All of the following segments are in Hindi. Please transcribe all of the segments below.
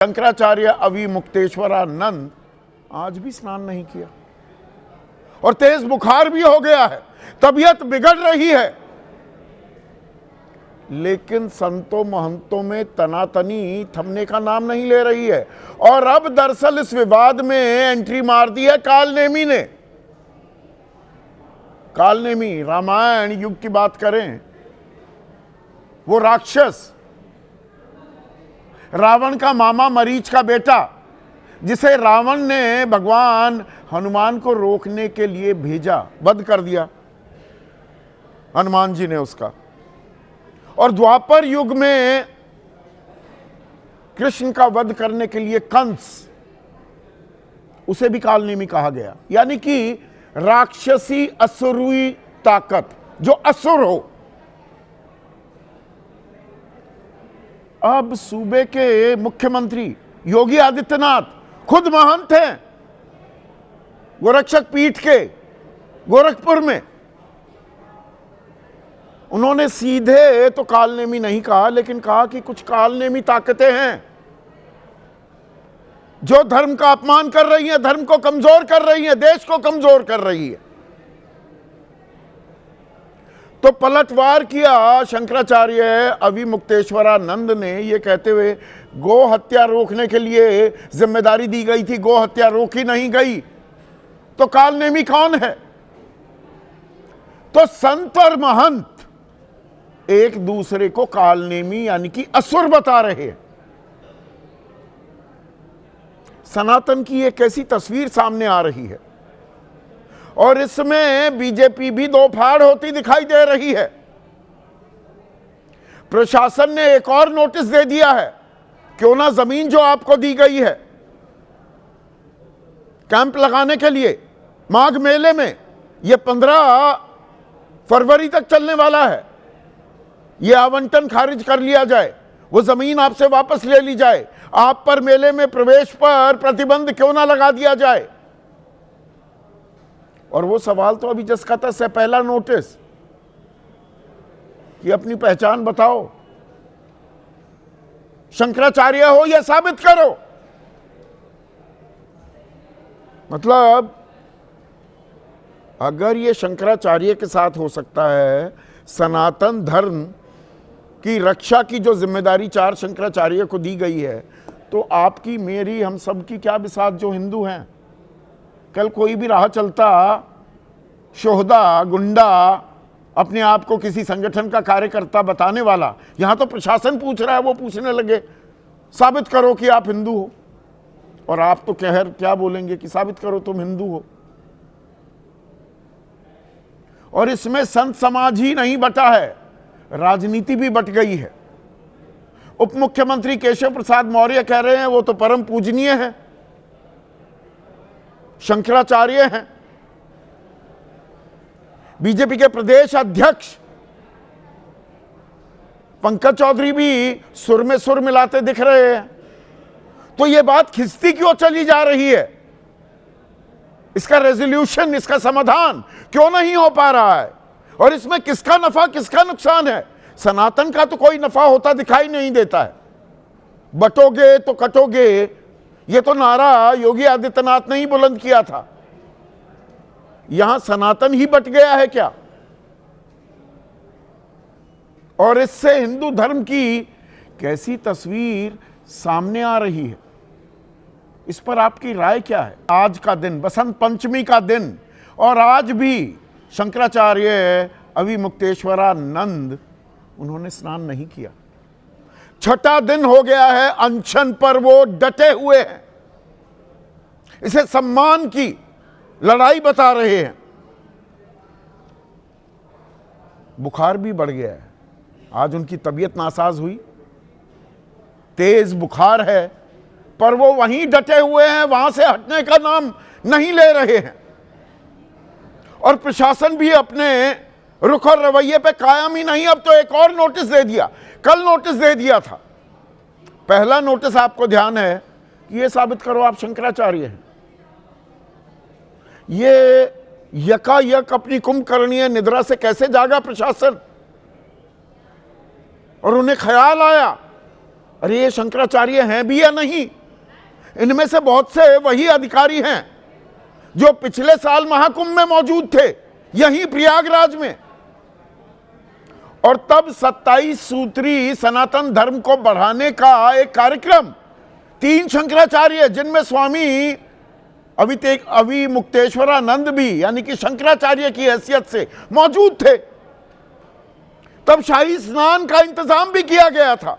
शंकराचार्य अविमुक्तेश्वरानंद आज भी स्नान नहीं किया और तेज बुखार भी हो गया है, तबीयत बिगड़ रही है, लेकिन संतों महंतों में तनातनी थमने का नाम नहीं ले रही है। और अब दरअसल इस विवाद में एंट्री मार दी है कालनेमी ने। कालनेमी, रामायण युग की बात करें, वो राक्षस, रावण का मामा मरीच का बेटा, जिसे रावण ने भगवान हनुमान को रोकने के लिए भेजा, वध कर दिया हनुमान जी ने उसका। और द्वापर युग में कृष्ण का वध करने के लिए कंस, उसे भी कालनेमी कहा गया, यानी कि राक्षसी असुरी ताकत, जो असुर हो। अब सूबे के मुख्यमंत्री योगी आदित्यनाथ खुद महंत हैं गोरक्षक पीठ के गोरखपुर में। उन्होंने सीधे तो कालनेमी नहीं कहा, लेकिन कहा कि कुछ कालनेमी ताकतें हैं जो धर्म का अपमान कर रही हैं, धर्म को कमजोर कर रही हैं, देश को कमजोर कर रही है। तो पलटवार किया शंकराचार्य अविमुक्तेश्वरानंद ने, ये कहते हुए गो हत्या रोकने के लिए जिम्मेदारी दी गई थी, गो हत्या रोकी नहीं गई, तो कालनेमी कौन है? तो संत और महंत एक दूसरे को कालनेमी यानी कि असुर बता रहे हैं। सनातन की एक ऐसी तस्वीर सामने आ रही है और इसमें बीजेपी भी दो फाड़ होती दिखाई दे रही है। प्रशासन ने एक और नोटिस दे दिया है, क्यों ना जमीन जो आपको दी गई है कैंप लगाने के लिए माघ मेले में, यह 15 फरवरी तक चलने वाला है, यह आवंटन खारिज कर लिया जाए, वो जमीन आपसे वापस ले ली जाए, आप पर मेले में प्रवेश पर प्रतिबंध क्यों ना लगा दिया जाए। और वो सवाल तो अभी जस का तस है, पहला नोटिस कि अपनी पहचान बताओ, शंकराचार्य हो यह साबित करो। मतलब अगर ये शंकराचार्य के साथ हो सकता है, सनातन धर्म की रक्षा की जो जिम्मेदारी 4 शंकराचार्य को दी गई है, तो आपकी, मेरी, हम सब की क्या बिसात जो हिंदू हैं। कल कोई भी राह चलता शोहदा, गुंडा, अपने आप को किसी संगठन का कार्यकर्ता बताने वाला, यहां तो प्रशासन पूछ रहा है, वो पूछने लगे साबित करो कि आप हिंदू हो, और आप तो क्या बोलेंगे कि साबित करो तुम हिंदू हो। और इसमें संत समाज ही नहीं बटा है, राजनीति भी बट गई है। उप मुख्यमंत्री केशव प्रसाद मौर्य कह रहे हैं वो तो परम पूजनीय है, शंकराचार्य हैं। बीजेपी के प्रदेश अध्यक्ष पंकज चौधरी भी सुर में सुर मिलाते दिख रहे हैं। तो यह बात खिंचती क्यों चली जा रही है? इसका रेजोल्यूशन, इसका समाधान क्यों नहीं हो पा रहा है? और इसमें किसका नफा किसका नुकसान है? सनातन का तो कोई नफा होता दिखाई नहीं देता है। बटोगे तो कटोगे, ये तो नारा योगी आदित्यनाथ ने ही बुलंद किया था। यहां सनातन ही बट गया है क्या? और इससे हिंदू धर्म की कैसी तस्वीर सामने आ रही है, इस पर आपकी राय क्या है? आज का दिन बसंत पंचमी का दिन, और आज भी शंकराचार्य अविमुक्तेश्वरानंद उन्होंने स्नान नहीं किया। 6ठा दिन हो गया है, अनशन पर वो डटे हुए हैं, इसे सम्मान की लड़ाई बता रहे हैं। बुखार भी बढ़ गया है, आज उनकी तबीयत नासाज हुई, तेज बुखार है, पर वो वहीं डटे हुए हैं, वहां से हटने का नाम नहीं ले रहे हैं। और प्रशासन भी अपने रुख और रवैये पे कायम ही नहीं। अब तो एक और नोटिस दे दिया, कल नोटिस दे दिया था। पहला नोटिस आपको ध्यान है कि ये साबित करो आप शंकराचार्य हैं। ये यकायक अपनी कुंभकर्णीय निद्रा से कैसे जागा प्रशासन? और उन्हें ख्याल आया अरे ये शंकराचार्य हैं भी या नहीं? इनमें से बहुत से वही अधिकारी हैं जो पिछले साल महाकुंभ में मौजूद थे, यहीं प्रयागराज में, और तब 27 सूत्री सनातन धर्म को बढ़ाने का एक कार्यक्रम, 3 शंकराचार्य जिनमें स्वामी अविमुक्तेश्वरानंद भी यानी कि शंकराचार्य की हैसियत से मौजूद थे, तब शाही स्नान का इंतजाम भी किया गया था।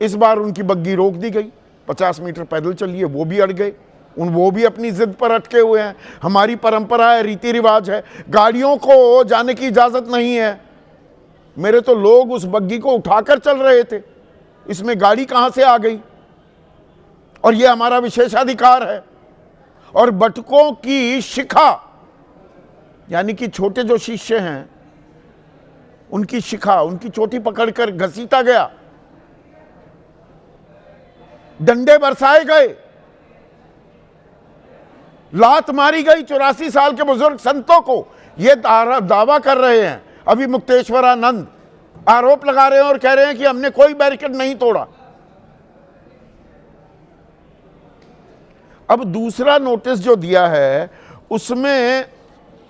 इस बार उनकी बग्गी रोक दी गई, 50 मीटर पैदल चलिए, वो भी अड़ गए, वो भी अपनी जिद पर अटके हुए हैं। हमारी परंपरा है, रीति रिवाज है, गाड़ियों को जाने की इजाजत नहीं है। मेरे तो लोग उस बग्गी को उठाकर चल रहे थे, इसमें गाड़ी कहां से आ गई? और यह हमारा विशेषाधिकार है। और बटुकों की शिखा यानी कि छोटे जो शिष्य हैं उनकी शिखा, उनकी चोटी पकड़कर घसीटा गया, डंडे बरसाए गए, लात मारी गई 84 साल के बुजुर्ग संतों को। ये दावा कर रहे हैं अविमुक्तेश्वरानंद, आरोप लगा रहे हैं और कह रहे हैं कि हमने कोई बैरिकेड नहीं तोड़ा। अब दूसरा नोटिस जो दिया है उसमें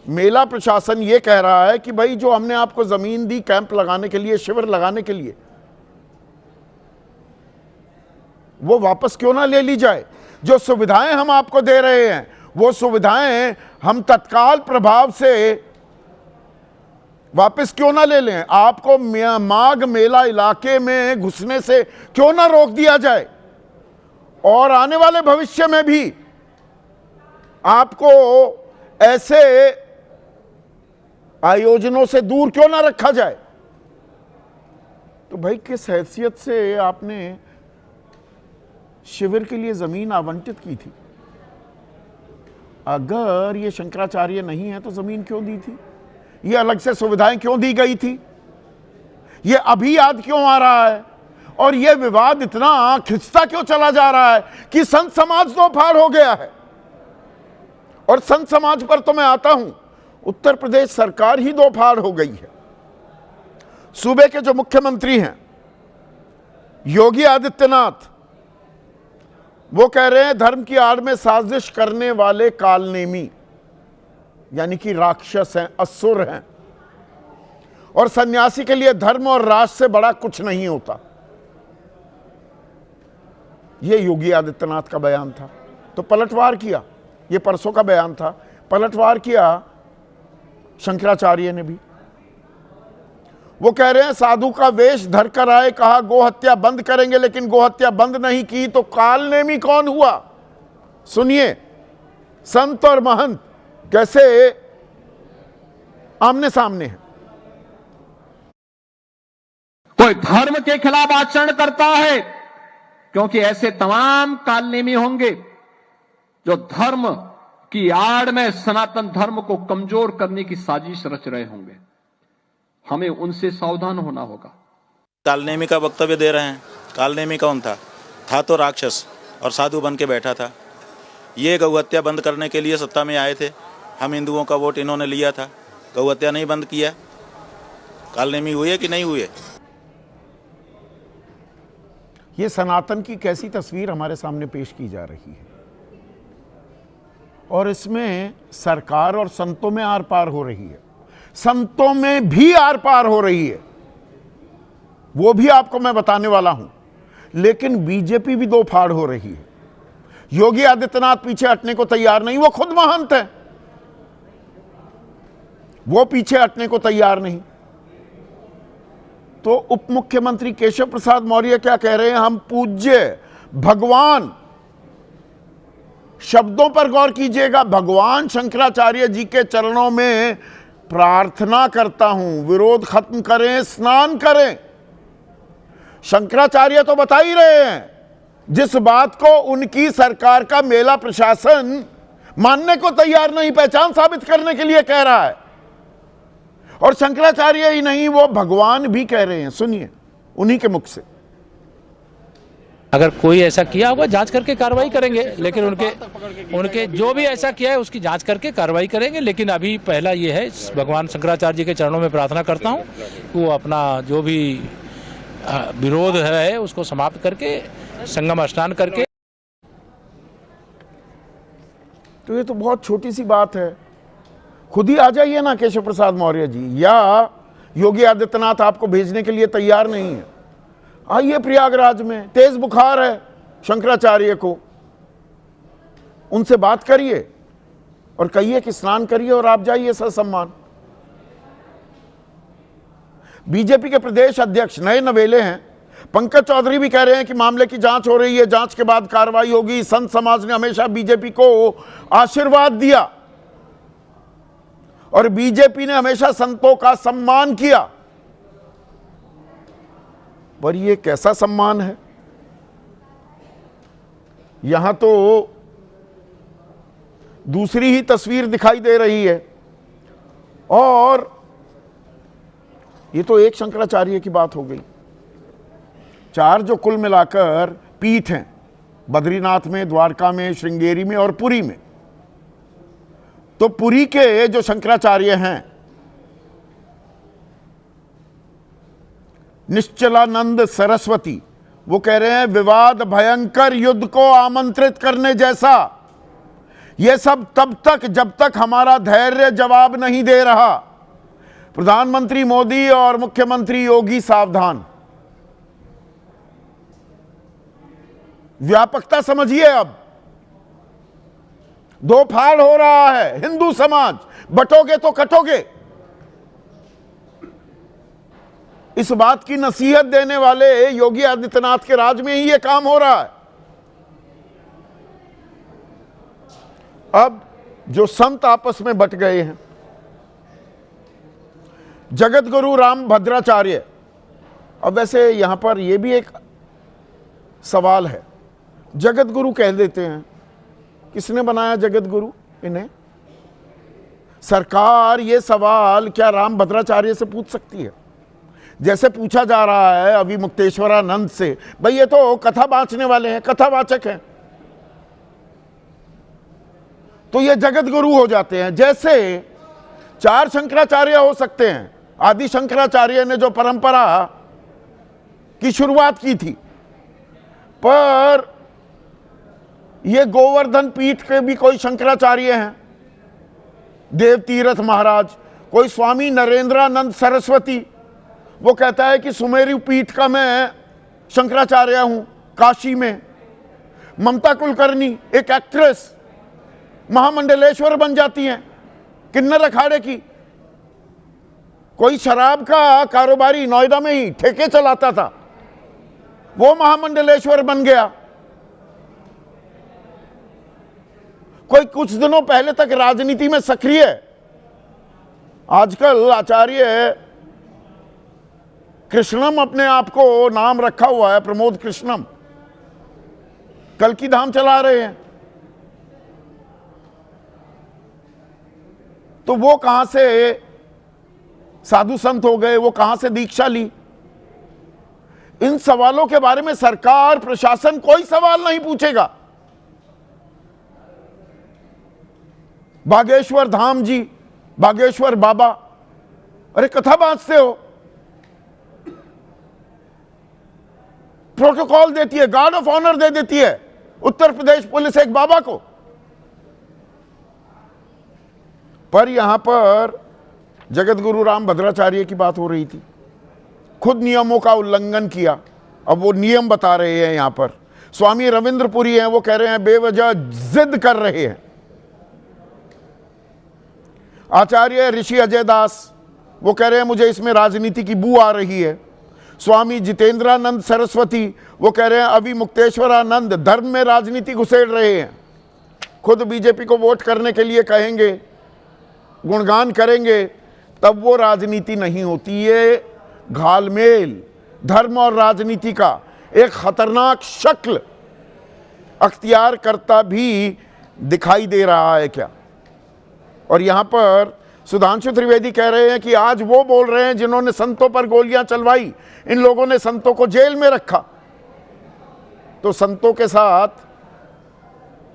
मेला प्रशासन ये कह रहा है कि भाई जो हमने आपको जमीन दी कैंप लगाने के लिए, शिविर लगाने के लिए, वो वापस क्यों ना ले ली जाए? जो सुविधाएं हम आपको दे रहे हैं वो सुविधाएं हम तत्काल प्रभाव से वापस क्यों ना ले लें? आपको माघ मेला इलाके में घुसने से क्यों ना रोक दिया जाए? और आने वाले भविष्य में भी आपको ऐसे आयोजनों से दूर क्यों ना रखा जाए? तो भाई किस हैसियत से आपने शिविर के लिए जमीन आवंटित की थी? अगर ये शंकराचार्य नहीं है तो जमीन क्यों दी थी? ये अलग से सुविधाएं क्यों दी गई थी? ये अभी याद क्यों आ रहा है? और ये विवाद इतना खिंचता क्यों चला जा रहा है कि संत समाज दो फाड़ हो गया है? और संत समाज पर तो मैं आता हूं, उत्तर प्रदेश सरकार ही दो फाड़ हो गई है। सूबे के जो मुख्यमंत्री हैं योगी आदित्यनाथ, वो कह रहे हैं धर्म की आड़ में साजिश करने वाले कालनेमी यानी कि राक्षस हैं, असुर हैं, और सन्यासी के लिए धर्म और राष्ट्र से बड़ा कुछ नहीं होता। ये योगी आदित्यनाथ का बयान था। तो पलटवार किया, ये परसों का बयान था, पलटवार किया शंकराचार्य ने भी। वो कह रहे हैं साधु का वेश धरकर आए, कहा गो हत्या बंद करेंगे, लेकिन गो हत्या बंद नहीं की तो कालनेमी कौन हुआ? सुनिए संत और महंत कैसे आमने सामने हैं। कोई धर्म के खिलाफ आचरण करता है, क्योंकि ऐसे तमाम कालनेमी होंगे जो धर्म की आड़ में सनातन धर्म को कमजोर करने की साजिश रच रहे होंगे। हमें उनसे सावधान होना होगा। कालनेमी का वक्तव्य दे रहे हैं। कालनेमी कौन था? था तो राक्षस और साधु बन के बैठा था। ये गौहत्या बंद करने के लिए सत्ता में आए थे। हम हिंदुओं का वोट इन्होंने लिया था, गौहत्या नहीं बंद किया। कालनेमी हुए कि नहीं हुए? ये सनातन की कैसी तस्वीर हमारे सामने पेश की जा रही है, और इसमें सरकार और संतों में आर पार हो रही है, संतों में भी आर पार हो रही है, वो भी आपको मैं बताने वाला हूं। लेकिन बीजेपी भी दो फाड़ हो रही है। योगी आदित्यनाथ पीछे हटने को तैयार नहीं, वो खुद महंत है, वो पीछे हटने को तैयार नहीं। तो उप मुख्यमंत्री केशव प्रसाद मौर्य क्या कह रहे हैं? हम पूज्य भगवान, शब्दों पर गौर कीजिएगा, भगवान शंकराचार्य जी के चरणों में प्रार्थना करता हूं, विरोध खत्म करें, स्नान करें। शंकराचार्य तो बता ही रहे हैं जिस बात को उनकी सरकार का मेला प्रशासन मानने को तैयार नहीं, पहचान साबित करने के लिए कह रहा है। और शंकराचार्य ही नहीं, वो भगवान भी कह रहे हैं। सुनिए उन्हीं के मुख से। अगर कोई ऐसा किया होगा जांच करके कार्रवाई करेंगे, लेकिन उनके जो भी ऐसा किया है उसकी जांच करके कार्रवाई करेंगे। लेकिन अभी पहला ये है, भगवान शंकराचार्य जी के चरणों में प्रार्थना करता हूं कि वो अपना जो भी विरोध है उसको समाप्त करके संगम स्नान करके। तो ये तो बहुत छोटी सी बात है, खुद ही आ जाइए ना केशव प्रसाद मौर्य जी, या योगी आदित्यनाथ आपको भेजने के लिए तैयार नहीं है, आइए प्रयागराज में, तेज बुखार है शंकराचार्य को, उनसे बात करिए और कहिए कि स्नान करिए और आप जाइए ससम्मान। बीजेपी के प्रदेश अध्यक्ष नए नवेले हैं, पंकज चौधरी भी कह रहे हैं कि मामले की जांच हो रही है, जांच के बाद कार्रवाई होगी। संत समाज ने हमेशा बीजेपी को आशीर्वाद दिया और बीजेपी ने हमेशा संतों का सम्मान किया, पर यह कैसा सम्मान है? यहां तो दूसरी ही तस्वीर दिखाई दे रही है। और ये तो एक शंकराचार्य की बात हो गई, 4 जो कुल मिलाकर पीठ हैं, बद्रीनाथ में, द्वारका में, श्रृंगेरी में और पुरी में। तो पुरी के जो शंकराचार्य हैं, निश्चलानंद सरस्वती, वो कह रहे हैं विवाद भयंकर युद्ध को आमंत्रित करने जैसा। यह सब तब तक जब तक हमारा धैर्य जवाब नहीं दे रहा। प्रधानमंत्री मोदी और मुख्यमंत्री योगी सावधान। व्यापकता समझिए, अब 2 फाड़ हो रहा है हिंदू समाज, बटोगे तो कटोगे। इस बात की नसीहत देने वाले योगी आदित्यनाथ के राज में ही यह काम हो रहा है। अब जो संत आपस में बट गए हैं, जगत गुरु राम भद्राचार्य, अब वैसे यहां पर यह भी एक सवाल है, जगत गुरु कह देते हैं, किसने बनाया जगत गुरु इन्हें? सरकार ये सवाल क्या राम भद्राचार्य से पूछ सकती है? जैसे पूछा जा रहा है अभी मुक्तेश्वरानंद से, भाई ये तो कथा बांचने वाले हैं, कथावाचक हैं, तो ये जगत गुरु हो जाते हैं। जैसे 4 शंकराचार्य हो सकते हैं, आदि शंकराचार्य ने जो परंपरा की शुरुआत की थी, पर ये गोवर्धन पीठ के भी कोई शंकराचार्य हैं, देव तीर्थ महाराज, कोई स्वामी नरेंद्रानंद सरस्वती, वो कहता है कि सुमेरु पीठ का मैं शंकराचार्य हूं काशी में। ममता कुलकर्णी एक एक्ट्रेस महामंडलेश्वर बन जाती हैं किन्नर अखाड़े की। कोई शराब का कारोबारी नोएडा में ही ठेके चलाता था, वो महामंडलेश्वर बन गया। कोई कुछ दिनों पहले तक राजनीति में सक्रिय है, आजकल आचार्य कृष्णम अपने आप को नाम रखा हुआ है, प्रमोद कृष्णम, कल्की धाम चला रहे हैं। तो वो कहां से साधु संत हो गए, वो कहां से दीक्षा ली? इन सवालों के बारे में सरकार प्रशासन कोई सवाल नहीं पूछेगा। बागेश्वर धाम जी, बागेश्वर बाबा, अरे कथा बांचते हो, प्रोटोकॉल देती है, गार्ड ऑफ ऑनर दे देती है उत्तर प्रदेश पुलिस एक बाबा को। पर यहां पर जगत गुरु राम भद्राचार्य की बात हो रही थी, खुद नियमों का उल्लंघन किया। अब वो नियम बता रहे हैं यहां पर। स्वामी रविंद्रपुरी हैं, वो कह रहे हैं बेवजह जिद कर रहे हैं। आचार्य ऋषि अजय दास, वो कह रहे हैं मुझे इसमें राजनीति की बू आ रही है। स्वामी जितेंद्रानंद सरस्वती, वो कह रहे हैं अभी मुक्तेश्वरानंद धर्म में राजनीति घुसेड़ रहे हैं, खुद बीजेपी को वोट करने के लिए कहेंगे, गुणगान करेंगे, तब वो राजनीति नहीं होती। ये घालमेल धर्म और राजनीति का एक खतरनाक शक्ल अख्तियार करता भी दिखाई दे रहा है क्या? और यहां पर सुधांशु त्रिवेदी कह रहे हैं कि आज वो बोल रहे हैं जिन्होंने संतों पर गोलियां चलवाई, इन लोगों ने संतों को जेल में रखा, तो संतों के साथ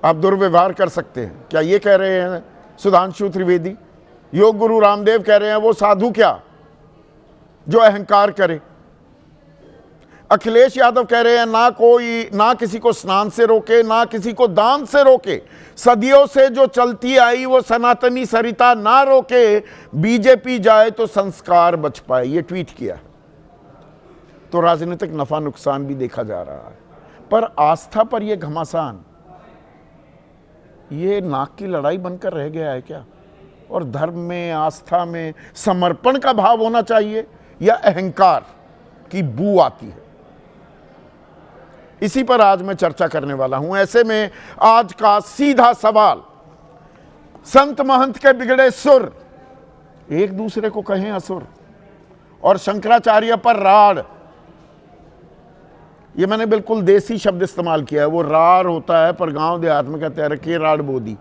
आप दुर्व्यवहार कर सकते हैं क्या? ये कह रहे हैं सुधांशु त्रिवेदी। योग गुरु रामदेव कह रहे हैं वो साधु क्या जो अहंकार करे। अखिलेश यादव कह रहे हैं ना किसी को स्नान से रोके, ना किसी को दान से रोके, सदियों से जो चलती आई वो सनातनी सरिता ना रोके, बीजेपी जाए तो संस्कार बच पाए। ये ट्वीट किया। तो राजनीतिक नफा नुकसान भी देखा जा रहा है, पर आस्था पर यह घमासान, ये नाक की लड़ाई बनकर रह गया है क्या? और धर्म में, आस्था में समर्पण का भाव होना चाहिए या अहंकार की बू आती है? इसी पर आज मैं चर्चा करने वाला हूं। ऐसे में आज का सीधा सवाल, संत महंत के बिगड़े सुर एक दूसरे को कहें असुर, और शंकराचार्य पर राड़, ये मैंने बिल्कुल देसी शब्द इस्तेमाल किया है। वो राड़ होता है पर गांव देहात में कहते हैं रखिए राड़ बोदी।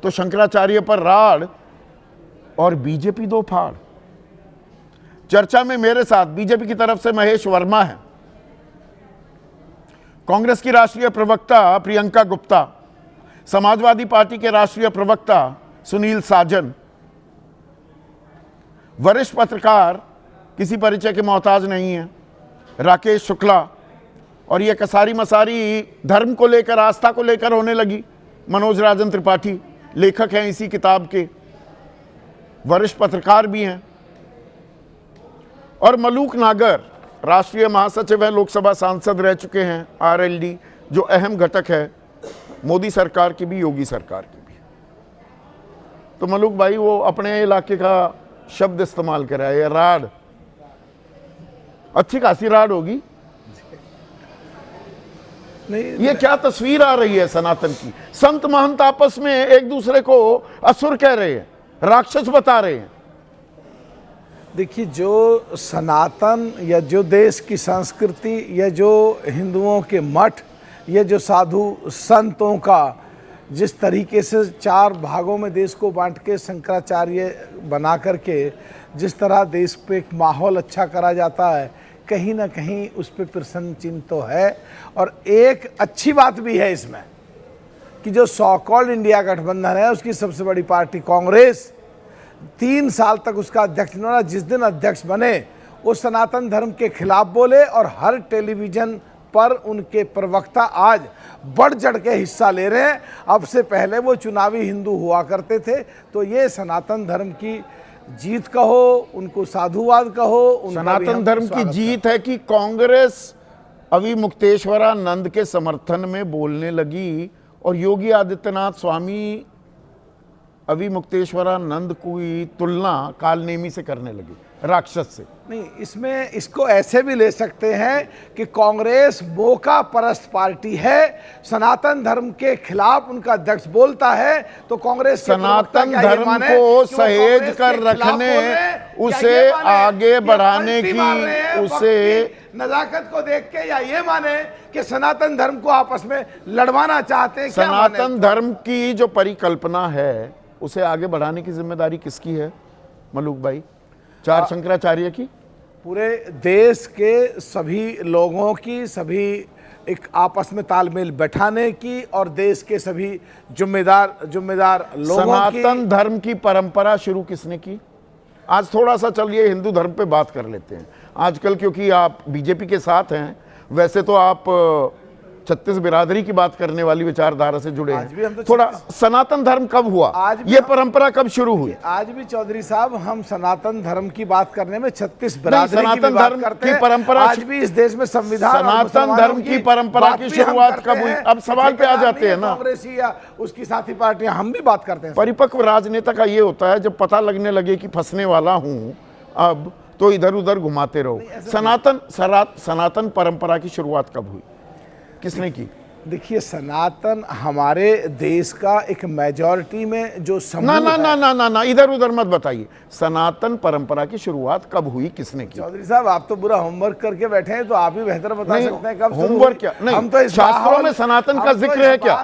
तो शंकराचार्य पर राड़ और बीजेपी दो फाड़। चर्चा में मेरे साथ बीजेपी की तरफ से महेश वर्मा है, कांग्रेस की राष्ट्रीय प्रवक्ता प्रियंका गुप्ता, समाजवादी पार्टी के राष्ट्रीय प्रवक्ता सुनील साजन, वरिष्ठ पत्रकार किसी परिचय के मोहताज नहीं है राकेश शुक्ला, और ये कसारी मसारी धर्म को लेकर, आस्था को लेकर होने लगी मनोज राजन त्रिपाठी, लेखक हैं इसी किताब के, वरिष्ठ पत्रकार भी हैं, और मलूक नागर राष्ट्रीय महासचिव है, लोकसभा सांसद रह चुके हैं, आरएलडी, जो अहम घटक है मोदी सरकार की भी, योगी सरकार की भी। तो मलूक भाई वो अपने इलाके का शब्द इस्तेमाल कर रहा है, राड़, अच्छी खासी राड़ होगी। नहीं, ये क्या तस्वीर आ रही है सनातन की? संत महंत आपस में एक दूसरे को असुर कह रहे हैं, राक्षस बता रहे हैं। देखिए, जो सनातन या जो देश की संस्कृति या जो हिंदुओं के मठ या जो साधु संतों का जिस तरीके से 4 भागों में देश को बांट के शंकराचार्य बना करके जिस तरह देश पे एक माहौल अच्छा करा जाता है, कहीं ना कहीं उस पर प्रश्न चिन्ह तो है। और एक अच्छी बात भी है इसमें कि जो सो कॉल्ड इंडिया गठबंधन है, उसकी सबसे बड़ी पार्टी कांग्रेस 3 साल तक उसका अध्यक्ष बना, जिस दिन अध्यक्ष बने वो सनातन धर्म के खिलाफ बोले, और हर टेलीविजन पर उनके प्रवक्ता आज बढ़ चढ़ के हिस्सा ले रहे हैं। अब से पहले वो चुनावी हिंदू हुआ करते थे। तो ये सनातन धर्म की जीत कहो, उनको साधुवाद कहो, सनातन धर्म की जीत है कि कांग्रेस अभी मुक्तेश्वरानंद के समर्थन में बोलने लगी, और योगी आदित्यनाथ स्वामी अभी मुक्तेश्वरानंद की तुलना कालनेमी से करने लगी, राक्षस से। नहीं, इसमें इसको ऐसे भी ले सकते हैं कि कांग्रेस मौका परस्त पार्टी है, सनातन धर्म के खिलाफ उनका अध्यक्ष बोलता है तो कांग्रेस सनातन धर्म को सहेज कर रखने, उसे आगे बढ़ाने की, उसे नजाकत को देख के, या ये माने कि सनातन धर्म को आपस में लड़वाना चाहते हैं। सनातन धर्म की जो परिकल्पना है उसे आगे बढ़ाने की जिम्मेदारी किसकी है मलूक भाई? 4 शंकराचार्य की? पूरे देश के सभी लोगों की, सभी एक आपस में तालमेल बैठाने की, और देश के सभी जिम्मेदार लोगों की। सनातन धर्म की परंपरा शुरू किसने की? आज थोड़ा सा चलिए हिंदू धर्म पे बात कर लेते हैं आजकल, क्योंकि आप बीजेपी के साथ हैं। वैसे तो आप 36 बिरादरी की बात करने वाली विचारधारा से जुड़े हैं। तो थोड़ा सनातन धर्म कब हुआ, ये परंपरा कब शुरू हुई? आज भी चौधरी साहब हम सनातन धर्म की बात करने में 36 बिरादरी सनातन धर्म की परंपरा, आज भी इस देश में संविधान, सनातन धर्म की परंपरा की शुरुआत कब हुई? अब सवाल पे आ जाते हैं ना, कांग्रेसी या उसकी साथी पार्टियां, हम भी बात करते हैं। परिपक्व राजनेता का ये होता है, जब पता लगने लगे कि फंसने वाला हूं अब, तो इधर उधर घुमाते रहो। सनातन परंपरा की शुरुआत कब हुई, किसने की? देखिए, सनातन हमारे देश का एक मेजॉरिटी में जो ना ना ना ना ना ना इधर उधर मत बताइए। सनातन परंपरा की शुरुआत कब हुई, किसने की? चौधरी साहब, आप तो पूरा होमवर्क करके बैठे हैं, तो आप ही बेहतर बता सकते हैं कब होमवर्क क्या? नहीं, हम तो शास्त्रों में सनातन का जिक्र है क्या?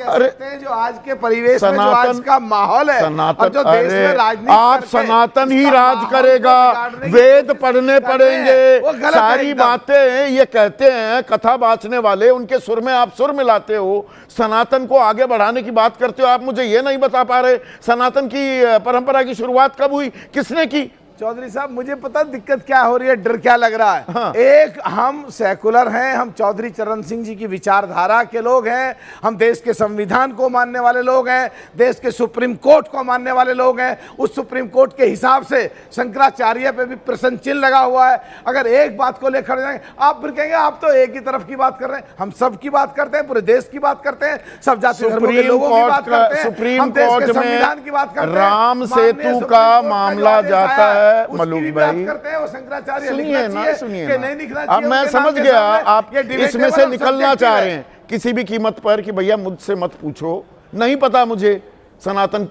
अरे जो आज के परिवेश में जो आज का माहौल है, सनातन, जो देश में राजनीति, आप सनातन ही राज करेगा, वेद पढ़ने पड़ेंगे, सारी बातें ये कहते हैं कथा बाचने वाले, उनके सुर में आप सुर मिलाते हो, सनातन को आगे बढ़ाने की बात करते हो। आप मुझे ये नहीं बता पा रहे सनातन की परंपरा की शुरुआत कब हुई, किसने की? चौधरी साहब, मुझे पता दिक्कत क्या हो रही है, डर क्या लग रहा है। हाँ। एक, हम सेकुलर हैं, हम चौधरी चरण सिंह जी की विचारधारा के लोग हैं, हम देश के संविधान को मानने वाले लोग हैं, देश के सुप्रीम कोर्ट को मानने वाले लोग हैं। उस सुप्रीम कोर्ट के हिसाब से शंकराचार्य पे भी प्रश्न चिन्ह लगा हुआ है। अगर एक बात को लेकर जाएंगे, आप फिर कहेंगे आप तो एक ही तरफ की बात कर रहे हैं। हम सब की बात करते हैं, पूरे देश की बात करते हैं, सब जाति धर्मों के लोगों की बात करते हैं, सुप्रीम हम देश के कोर्ट संविधान की बात में करते हैं। राम माननीय सेतु सुप्रीम का कोर्ट मामला जो आदेश जाता आया, है उसकी मलूक भी बात भाई। करते हैं, वो शंकराचार्य सुनिए लिखना ना, चाहिए सुनिए कि ना। नहीं लिखना अब चाहिए, मैं उनके समझ नाम के गया, सामने आप ये debatable इसमें से और निकलना subjective चाह है। रहे हैं किसी भी कीमत पर कि भैया मुझसे मत पूछो, नहीं पता मुझे सनातन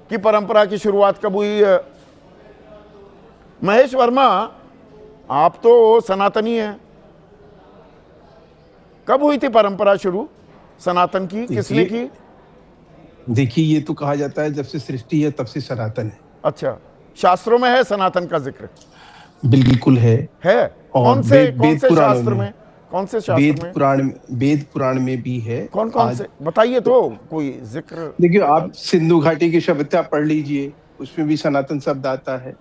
की परंपरा की शुरुआत कब हुई है। महेश वर्मा, आप तो सनातनी हैं, कब हुई थी परंपरा शुरू सनातन की, किसने की? देखिए, ये तो कहा जाता है जब से सृष्टि है तब से सनातन है। अच्छा, शास्त्रों में है सनातन का जिक्र? बिल्कुल है। है। और कौन से वेद कौन से पुराणों शास्त्र में, में? कौन से शास्त्र में? वेद पुराण में भी है। कौन कौन से बताइए तो, कोई जिक्र। देखिए, आप सिंधु घाटी की सभ्यता पढ़ लीजिए, उसमें भी सनातन शब्द आता है।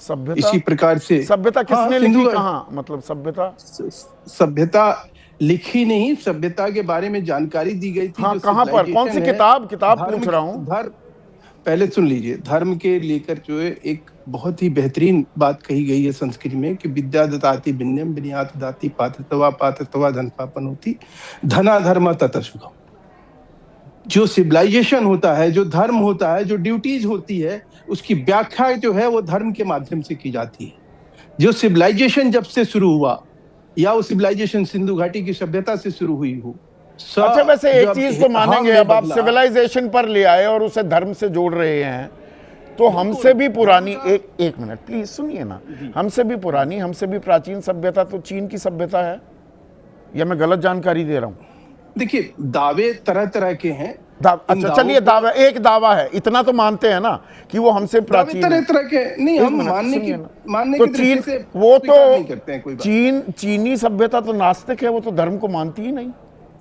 सभ्यता, इसी प्रकार से सभ्यता किसने हाँ, लिखी, सिंधु कहाँ, मतलब सभ्यता? सभ्यता लिखी नहीं, सभ्यता के बारे में जानकारी दी गई थी। हाँ, जो कहाँ पर, कौन सी civilization है, किताब धर्म- पूछ रहा हूँ। पहले सुन लीजिए, धर्म के लेकर जो है एक बहुत ही बेहतरीन बात कही गई है संस्कृत में कि विद्या ददाति भिन्नम विनयात ददाति पात्रत्वा धनपापन होती धना धर्म तत सुखम। जो सिविलाइजेशन होता है, जो धर्म होता है, जो ड्यूटीज होती है, उसकी व्याख्या जो है वो धर्म के माध्यम से की जाती है। जो सिविलाइजेशन जब से शुरू हुआ, या वो सिविलाइजेशन सिंधु घाटी की सभ्यता से शुरू हुई हो। अच्छा, वैसे एक चीज तो मानेंगे, अब आप बदला। सिविलाइजेशन पर ले आए और उसे धर्म से जोड़ रहे हैं, तो हमसे भी पुरानी, एक मिनट प्लीज सुनिए ना, हमसे भी पुरानी, हमसे भी प्राचीन सभ्यता तो चीन की सभ्यता है, या मैं गलत जानकारी दे रहा हूँ? देखिए, दावे तरह तरह के हैं। अच्छा चलिए, दावा, एक दावा है, इतना तो मानते हैं ना कि वो हमसे प्राचीन तरह है। तरह के नहीं, हम मानने तो की चीन, दृष्टि से वो स्वीकार नहीं करते हैं कोई तो बात। चीनी सभ्यता तो नास्तिक है, वो तो धर्म को मानती ही नहीं।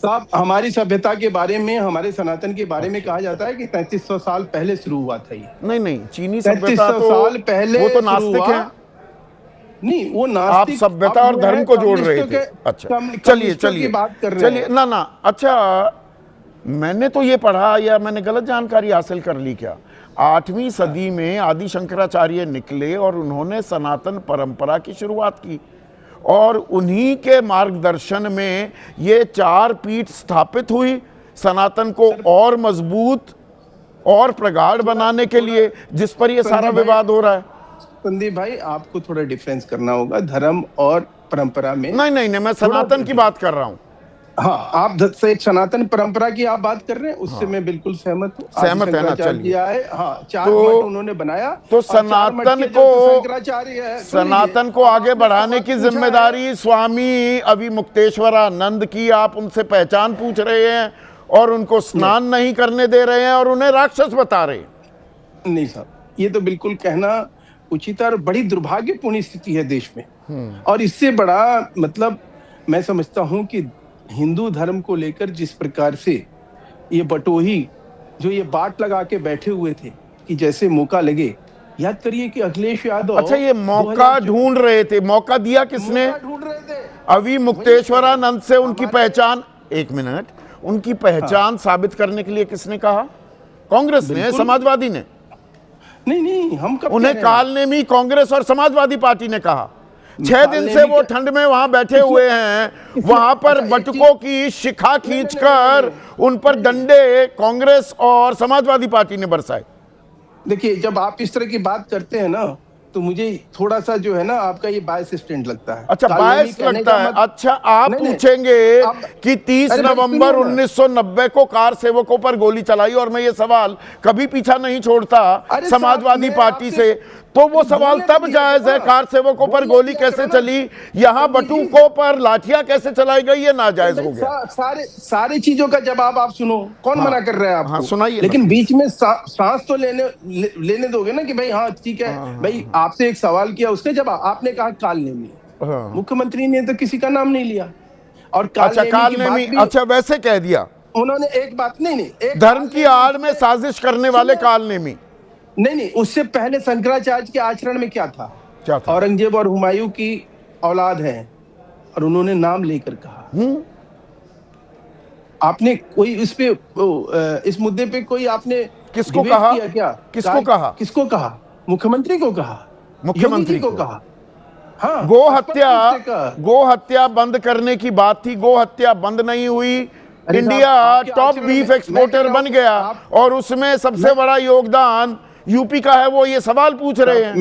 साहब, हमारी सभ्यता के बारे में, हमारे सनातन के बारे में कहा जाता है कि 3300 साल पहले शुरू हुआ था ये। नहीं, चीनी 3300 सभ्यता साल पहले वो तो शुरू नास्तिक हुआ। है। नहीं, वो आप नास्तिक, सभ्यता और धर्म को जोड़ रहे थे। अच्छा, चलिए बात कर रहे हैं। ना अच्छा, मैंने तो ये पढ़ा, या मैंने गलत जानकारी हासिल कर ली क्या? 8वीं सदी में आदि शंकराचार्य निकले और उन्होंने सनातन परंपरा की शुरुआत की, और उन्हीं के मार्गदर्शन में ये 4 पीठ स्थापित हुई सनातन को और मजबूत और प्रगाढ़ बनाने के लिए, जिस पर ये सारा विवाद हो रहा है। संदीप भाई, आपको थोड़ा डिफरेंस करना होगा धर्म और परंपरा में। नहीं, मैं सनातन की बात कर रहा हूँ। हाँ, आप से एक सनातन परंपरा की आप बात कर रहे हैं, उससे मैं बिल्कुल सहमत हूँ। सहमत है ना? चलिए, हाँ, 4 तो- मठ उन्होंने बनाया। तो और 4 सनातन मठ के को, जो शंकराचार्य है, सुन सनातन लीजिए, को आगे आपने बढ़ाने सवाल की पूछा है। जिम्मेदारी स्वामी अविमुक्तेश्वरानंद की, आप उनसे पहचान पूछ रहे हैं और उनको स्नान नहीं करने दे रहे हैं और उन्हें राक्षस बता रहे हैं। नहीं साहब, ये तो बिल्कुल कहना उचित और बड़ी दुर्भाग्यपूर्ण स्थिति है देश में। और इससे बड़ा मतलब मैं समझता हूं कि हिंदू धर्म को लेकर जिस प्रकार से ये बटोही जो ये बाट लगा के बैठे हुए थे कि जैसे मौका लगे, याद करिए कि अखिलेश यादव, अच्छा, ये मौका ढूंढ रहे थे, मौका दिया किसने? ढूंढ रहे थे। अविमुक्तेश्वरानंद से उनकी पहचान, एक मिनट, उनकी पहचान साबित करने के लिए किसने कहा? कांग्रेस ने, समाजवादी ने? नहीं, हम कब उन्हें कह रहे हैं? कालनेमी कांग्रेस और समाजवादी पार्टी ने कहा। 6 दिन से वो ठंड में वहां बैठे हुए हैं, वहां पर बटुकों की शिखा खींचकर उन पर डंडे कांग्रेस और समाजवादी पार्टी ने बरसाए। देखिए, जब आप इस तरह की बात करते हैं ना, तो मुझे थोड़ा सा जो है ना आपका ये बायस स्टैंड लगता है। अच्छा, बायस लगता है। अच्छा, आप पूछेंगे कि 30 नवंबर 1990 को कार सेवकों पर गोली चलाई, और मैं ये सवाल कभी पीछा नहीं छोड़ता समाजवादी पार्टी से, तो वो सवाल तब जायज है, कार सेवकों पर गोली कैसे चली, यहाँ बटुकों पर लाठियां कैसे चलाई गई, ये नाजायज हो गया। सारी चीजों का जवाब आप सुनो, कौन मना कर रहा है आपको? हाँ, सुनाइए। लेकिन बीच में सांस तो लेने दोगे ना कि भाई हाँ ठीक है भाई, आपसे एक सवाल किया, उसके जवाब आपने कहा कालनेमी। मुख्यमंत्री ने तो किसी का नाम नहीं लिया। और अच्छा, कालनेमी, अच्छा वैसे कह दिया उन्होंने। एक बात नहीं, धर्म की आड़ में साजिश करने वाले कालनेमी। नहीं, उससे पहले शंकराचार्य के आचरण में क्या था? क्या था? औरंगजेब और हुमायूं की औलाद है और उन्होंने नाम लेकर कहा। आपने कोई इस पे इस मुद्दे पे कोई आपने किसको डिबेट कहा? किया क्या? किसको कहा? किसको कहा? मुख्यमंत्री को कहा, मुख्यमंत्री योगी जी को कहा। हाँ, गो स्पष्ट हत्या, रूप से कहा। गो हत्या बंद करने की बात थी, गो हत्या बंद नहीं हुई। अरे साहब, इंडिया आपके टॉप आचरण बीफ में- एक्सपोर्टर मैं कह रहा बन हूं, गया आप- और उसमें सबसे बड़ा योगदान यूपी का है। वो ये सवाल पूछ रहे हैं।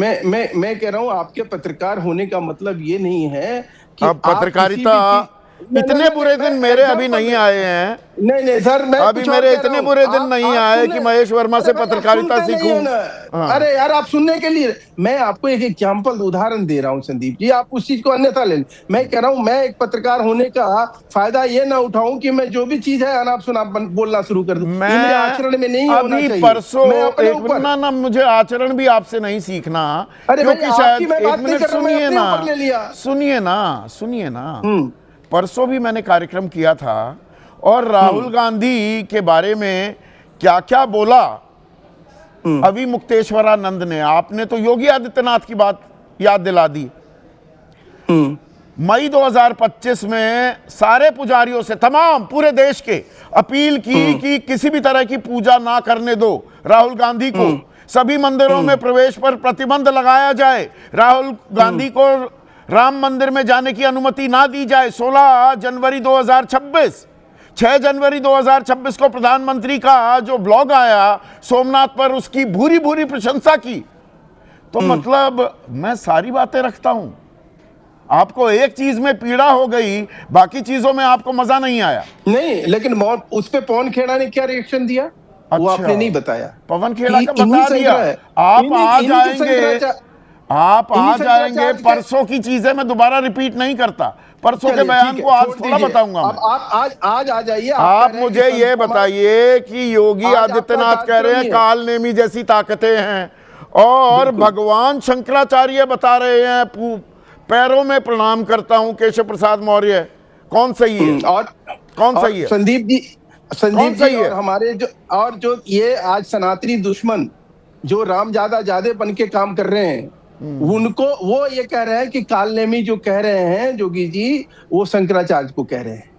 मैं कह रहा हूं, आपके पत्रकार होने का मतलब ये नहीं है कि अब आप पत्रकारिता किसी भी चीज- इतने बुरे दिन मेरे अभी नहीं आए हैं। नहीं सर, मैं अभी कुछ और मेरे कह रहा इतने हूं। बुरे दिन आप नहीं आए सुनने- कि महेश वर्मा से अरे भाई, आप पत्रकारिता सुनते नहीं हो सीखूं। ना। हाँ। अरे यार, आप सुनने के लिए मैं आपको एक एग्जाम्पल उदाहरण दे रहा हूं संदीप जी, आप उस चीज को अन्यथा ले लें। मैं कह रहा हूं, मैं एक पत्रकार होने का फायदा ये ना उठाऊं कि मैं जो भी चीज है अनाप शनाप बोलना शुरू कर दूं। ये मेरे आचरण में नहीं होना अभी चाहिए। परसों मैं अपने एक ऊपर- ना मुझे आचरण भी आपसे नहीं सीखना, अरे भाई, क्योंकि आपकी शायद मैं एक बात नहीं मिनट कर रहा हूं, मैं सुनिए अपने ऊपर ले लिया। ना, सुनिए ना। हम्म। परसों भी मैंने कार्यक्रम किया था और राहुल गांधी के बारे में क्या क्या बोला अभी मुक्तेश्वरानंद ने, आपने तो योगी आदित्यनाथ की बात याद दिला दी। मई 2025 में सारे पुजारियों से, तमाम पूरे देश के अपील की कि किसी भी तरह की पूजा ना करने दो राहुल गांधी को, सभी मंदिरों में प्रवेश पर प्रतिबंध लगाया जाए, राहुल गांधी को राम मंदिर में जाने की अनुमति ना दी जाए। 16 जनवरी 2026, 6 जनवरी 2026 को प्रधानमंत्री का जो ब्लॉग आया सोमनाथ पर, उसकी भूरी भूरी प्रशंसा की। तो मतलब मैं सारी बातें रखता हूं, आपको एक चीज में पीड़ा हो गई, बाकी चीजों में आपको मजा नहीं आया। नहीं, लेकिन उस पे पवन खेड़ा ने क्या रिएक्शन दिया? वो अच्छा। आपने नहीं बताया। पवन खेड़ा का इन्हीं बता दिया। आप आ जाएंगे, आप आ जाएंगे। परसों की चीजें मैं दोबारा रिपीट नहीं करता, परसों के बयान को आज थोड़ा बताऊंगा मैं। अब आप आज आ जाइए। आप मुझे ये बताइए कि योगी आज आपका आदित्यनाथ कह रहे हैं कार्यक्रम काल नेमी जैसी ताकतें हैं, और भगवान शंकराचार्य बता रहे हैं पैरों में प्रणाम करता हूं केशव प्रसाद मौर्य। कौन सही है? कौन सही है? संदीप कौन सही जी, है? और हमारे जो ये आज सनातनी दुश्मन जो राम जादे बन के काम कर रहे हैं, उनको वो ये कह रहे हैं कि कालनेमी जो कह रहे हैं जोगी जी, वो शंकराचार्य को कह रहे हैं,